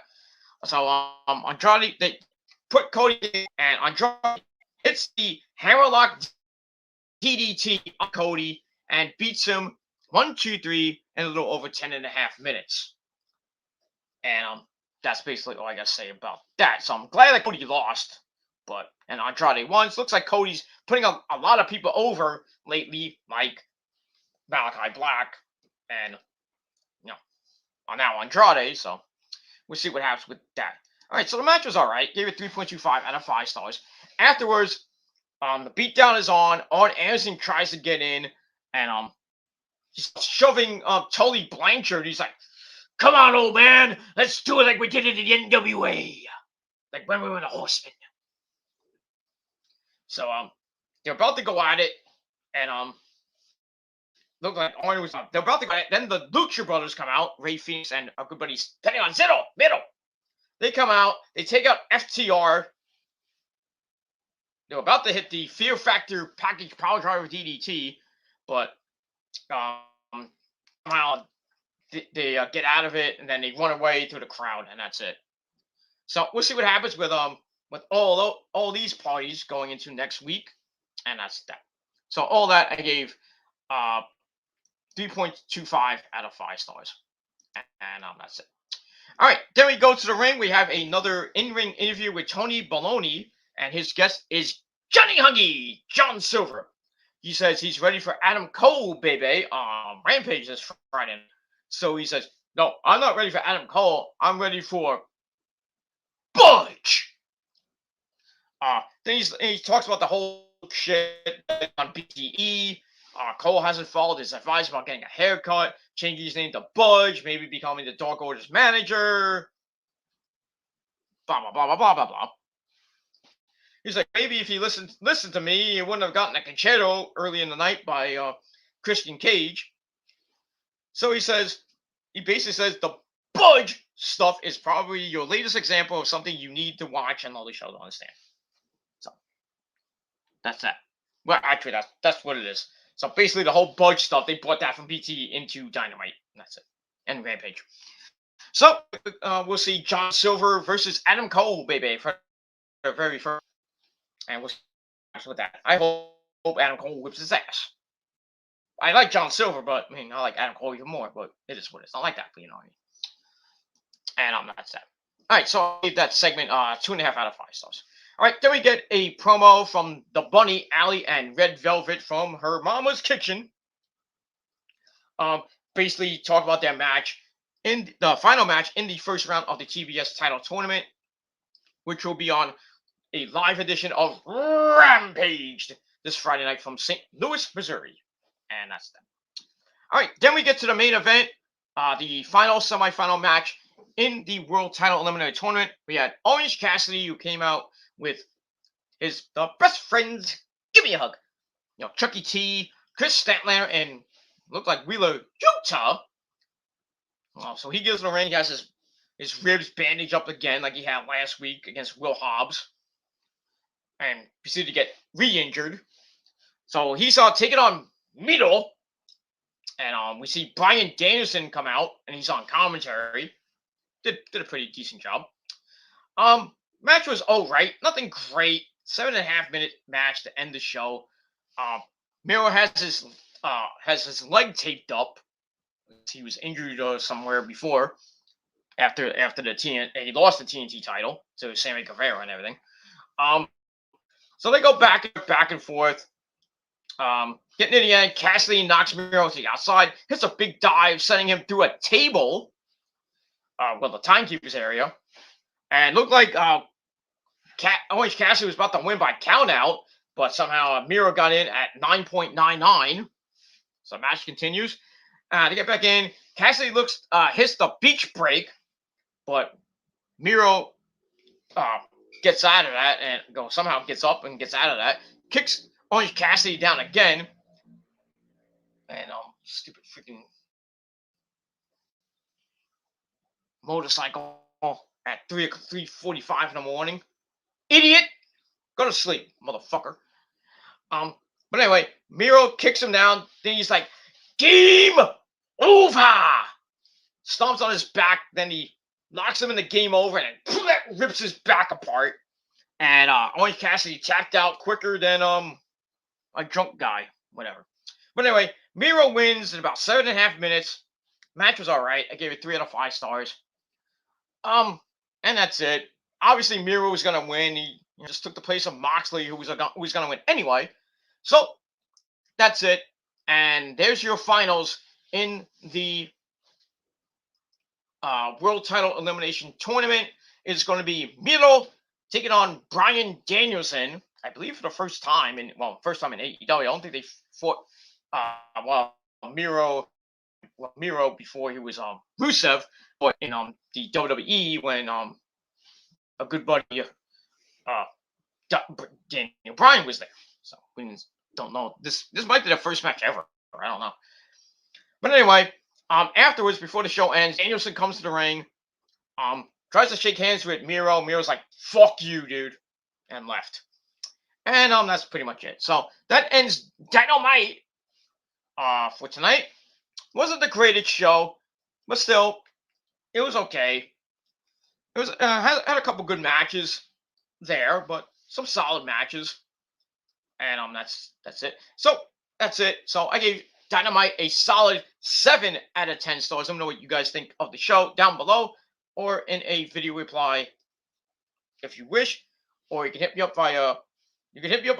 So Andrade, they put Cody in, and Andrade hits the hammerlock DDT on Cody and beats him 1, 2, 3 in a little over 10.5 minutes. And that's basically all I got to say about that. So I'm glad that Cody lost, and Andrade won. It looks like Cody's putting a lot of people over lately, like Malachi Black and now Andrade. So we'll see what happens with that. All right, so the match was all right. Gave it 3.25 out of 5 stars. Afterwards, the beatdown is on. Arn Anderson tries to get in, and he's shoving Tully Blanchard. He's like, "Come on, old man, let's do it like we did it in the NWA, like when we were the Horsemen." So they're about to go at it, and look like Arn was they're about to go at it. Then the Lucha Brothers come out, Ray Phoenix and our good buddies Pentagon Zero, middle. They come out, they take out FTR. They're about to hit the Fear Factor package power driver DDT, but somehow they get out of it, and then they run away through the crowd, and that's it. So we'll see what happens with all these parties going into next week, and that's that. So all that I gave 3.25 out of 5 stars, and that's it. All right, then we go to the ring. We have another in-ring interview with Tony Baloney, and his guest is Johnny Hungee, John Silver. He says he's ready for Adam Cole, baby, on Rampage this Friday. So he says, "No, I'm not ready for Adam Cole. I'm ready for Budge." Then he talks about the whole shit on BTE. Cole hasn't followed his advice about getting a haircut, changing his name to Budge, maybe becoming the Dark Order's manager. Blah blah blah blah blah blah blah. He's like, maybe if he listened to me, he wouldn't have gotten a concerto early in the night by Christian Cage. So he basically says the Budge stuff is probably your latest example of something you need to watch and all the show to understand. So that's that. Well, actually, that's what it is. So basically, the whole Budge stuff, they brought that from BT into Dynamite. And that's it. And Rampage. So we'll see John Silver versus Adam Cole, baby, for the very first. And we'll see with that. I hope Adam Cole whips his ass. I like John Silver, but I mean, I like Adam Cole even more, but it is what it is. I like that, but you know what I mean. And I'm not sad. All right, so I'll give that segment 2.5 out of 5 stars. All right, then we get a promo from the Bunny, Allie, and Red Velvet from Her Mama's Kitchen. Basically talk about their match in the final match in the first round of the TBS title tournament, which will be on a live edition of Rampage this Friday night from St. Louis, Missouri. And that's that. All right, then we get to the main event, the final semifinal match in the World Title Eliminator Tournament. We had Orange Cassidy, who came out with the best friends. Give me a hug. You know, Chucky T, Chris Statlander, and looked like Wheeler Yuta. So he gives the ring. He has his ribs bandaged up again, like he had last week against Will Hobbs, and proceeded to get re-injured. So he's taking on Mito, and we see Bryan Danielson come out, and he's on commentary. Did a pretty decent job. Match was alright, nothing great. 7.5 minute match to end the show. Miro has his leg taped up. He was injured somewhere before. After he lost the TNT title to Sammy Guevara and everything. So they go back and forth. Getting in the end, Cassidy knocks Miro to the outside, hits a big dive, sending him through a table. The timekeeper's area, and looked like Orange Cassidy was about to win by countout, but somehow Miro got in at 9.99. So the match continues. To get back in, Cassidy hits the beach break, but Miro gets out of that and somehow gets up and gets out of that, kicks Orange Cassidy down again, and stupid freaking motorcycle at 3:45 in the morning. Idiot! Go to sleep, motherfucker. But anyway, Miro kicks him down. Then he's like, "Game over!" Stomps on his back. Then he knocks him in the game over and then rips his back apart. And Orange Cassidy tapped out quicker than a drunk guy. Whatever. But anyway, Miro wins in about 7.5 minutes. Match was alright. I gave it 3 out of 5 stars. And that's it. Obviously, Miro was gonna win. He just took the place of Moxley, who was gonna win anyway. So that's it. And there's your finals in the World Title Elimination Tournament. It's going to be Miro taking on Bryan Danielson, I believe for the first time in AEW. I don't think they fought. Miro before he was Rusev, but in the WWE when a good buddy Daniel Bryan was there. So we don't know. This might be the first match ever. I don't know. But anyway, afterwards, before the show ends, Danielson comes to the ring, tries to shake hands with Miro. Miro's like, "Fuck you, dude," and left. And that's pretty much it. So that ends Dynamite for tonight. Wasn't the greatest show, but still, it was okay. It was had a couple good matches there, but some solid matches. And that's it. So that's it. So I gave Dynamite a solid 7 out of 10 stars. Let me know what you guys think of the show down below, or in a video reply if you wish, or you can hit me up via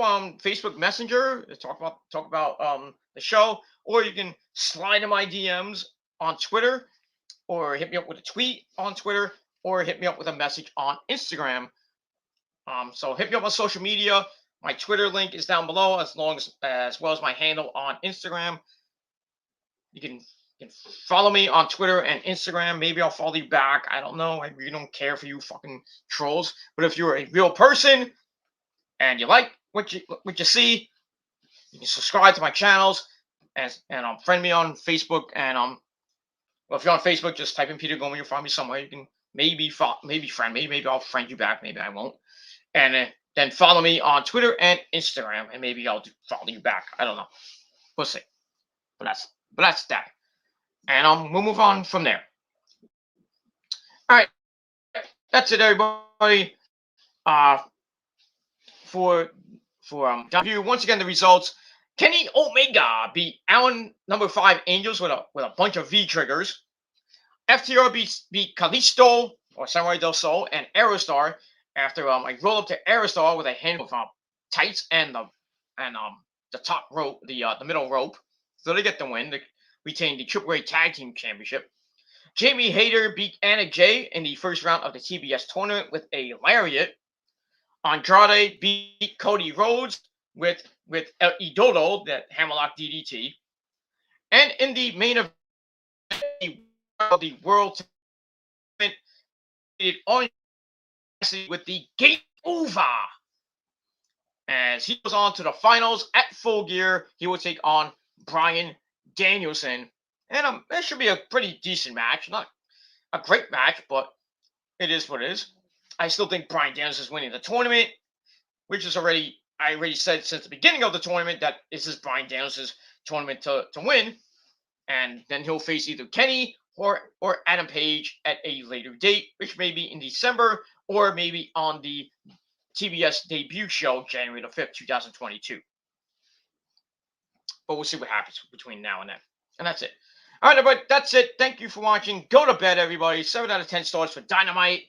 on Facebook Messenger to talk about the show, or you can slide in my DMs on Twitter, or hit me up with a tweet on Twitter, or hit me up with a message on Instagram. So hit me up on social media. My Twitter link is down below, as well as my handle on Instagram. You can follow me on Twitter and Instagram. Maybe I'll follow you back. I don't know. I really don't care for you fucking trolls. But if you're a real person and you like what you see, you can subscribe to my channels and friend me on Facebook. And well, if you're on Facebook, just type in Peter Gomer. You'll find me somewhere. You can maybe friend me. Maybe I'll friend you back. Maybe I won't. And then follow me on Twitter and Instagram, and maybe I'll follow you back. I don't know. We'll see. But that's that. And we'll move on from there. All right. That's it, everybody. For review, once again, the results. Kenny Omega beat Allen number 5 Angels with a bunch of V triggers. FTR beat Kalisto or Samurai Del Sol and Aerostar after I roll up to Aerostar with a handful of tights and the top rope, the middle rope. So they get the win. They retain the AAA Tag Team Championship. Jamie Hayter beat Anna Jay in the first round of the TBS tournament with a lariat. Andrade beat Cody Rhodes with El Idolo, that hammerlock DDT. And in the main event of the World Tournament, it only with the Game Over. As he goes on to the finals at Full Gear, he will take on Bryan Danielson. And it should be a pretty decent match. Not a great match, but it is what it is. I still think Bryan Danielson is winning the tournament, which is I already said since the beginning of the tournament that this is Bryan Danielson's tournament to win. And then he'll face either Kenny or Adam Page at a later date, which may be in December or maybe on the TBS debut show, January the 5th, 2022. But we'll see what happens between now and then. And that's it. All right, everybody, that's it. Thank you for watching. Go to bed, everybody. 7 out of 10 stars for Dynamite.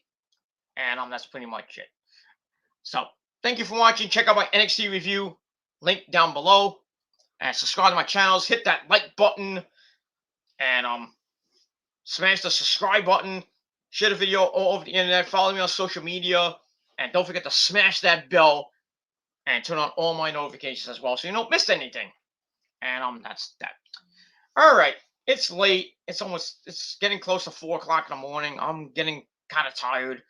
And that's pretty much it. So, thank you for watching. Check out my NXT review. Link down below. And subscribe to my channels. Hit that like button. And smash the subscribe button. Share the video all over the internet. Follow me on social media. And don't forget to smash that bell. And turn on all my notifications as well, so you don't miss anything. And that's that. All right. It's late. It's getting close to 4 o'clock in the morning. I'm getting kind of tired.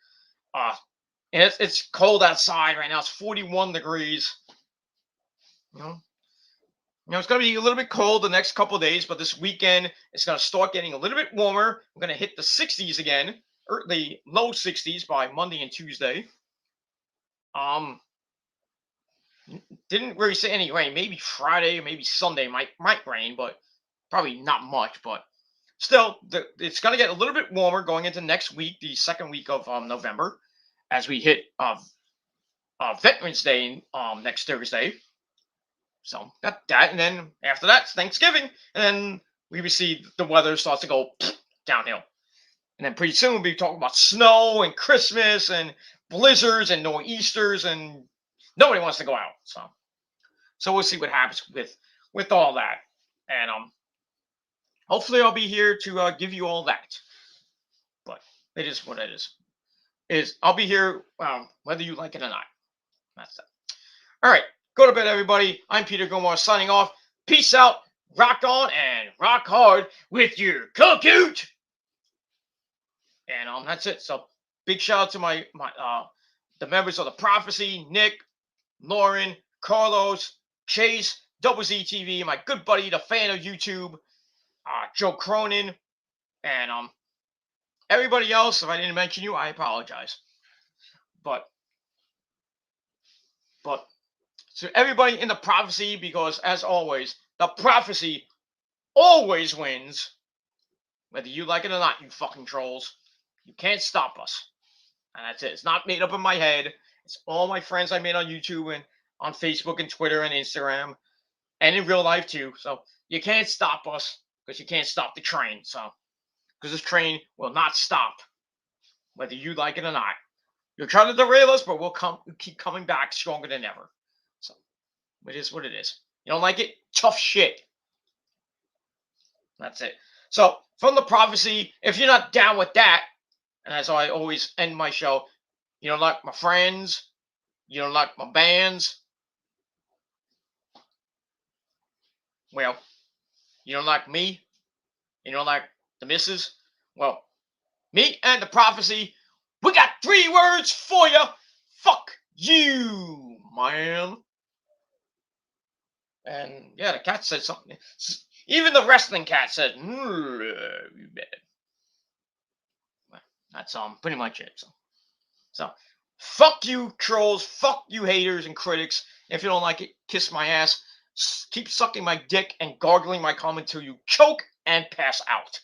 And it's cold outside right now. It's 41 degrees. You know, it's going to be a little bit cold the next couple of days, but this weekend it's going to start getting a little bit warmer. I'm going to hit the 60s again, or the low 60s by Monday and Tuesday. Didn't really see any rain. Maybe Friday, maybe Sunday might rain, but probably not much. But still, it's going to get a little bit warmer going into next week, the second week of November, as we hit Veterans Day next Thursday. So got that, and then after that, it's Thanksgiving, and then we see the weather starts to go downhill. And then pretty soon we'll be talking about snow and Christmas and blizzards and nor'easters, and nobody wants to go out. So we'll see what happens with all that. And hopefully I'll be here to give you all that. But it is what it is. I'll be here whether you like it or not. That's that. All right. Go to bed, everybody. I'm Peter Gomer signing off. Peace out. rock on and rock hard with your cocoot. And that's it. So big shout out to my the members of the Prophecy, Nick, Lauren, Carlos, Chase, Double Z TV, my good buddy, the fan of YouTube, Joe Cronin, and everybody else. If I didn't mention you, I apologize. But to everybody in the Prophecy, because as always, the Prophecy always wins. Whether you like it or not, you fucking trolls. You can't stop us. And that's it. It's not made up in my head. It's all my friends I made on YouTube and on Facebook and Twitter and Instagram. And in real life too. So you can't stop us because you can't stop the train. So because this train will not stop. Whether you like it or not. You're trying to derail us, but we'll keep coming back stronger than ever. So it is what it is. You don't like it? Tough shit. That's it. So from the Prophecy, if you're not down with that, and as I always end my show, you don't like my friends, you don't like my bands, well, you don't like me, you don't like the missus, well, me and the Prophecy, we got 3 words for you. Fuck you, man. And yeah, the cat said something. Even the wrestling cat said, you bad. That's pretty much it. So fuck you trolls, fuck you haters and critics. If you don't like it, kiss my ass. Keep sucking my dick and gargling my comment till you choke and pass out.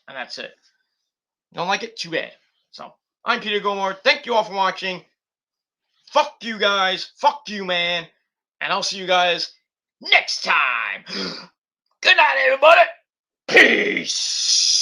And that's it. You don't like it? Too bad. So I'm Peter Gilmore. Thank you all for watching. Fuck you guys. Fuck you, man. And I'll see you guys next time. Good night, everybody. Peace.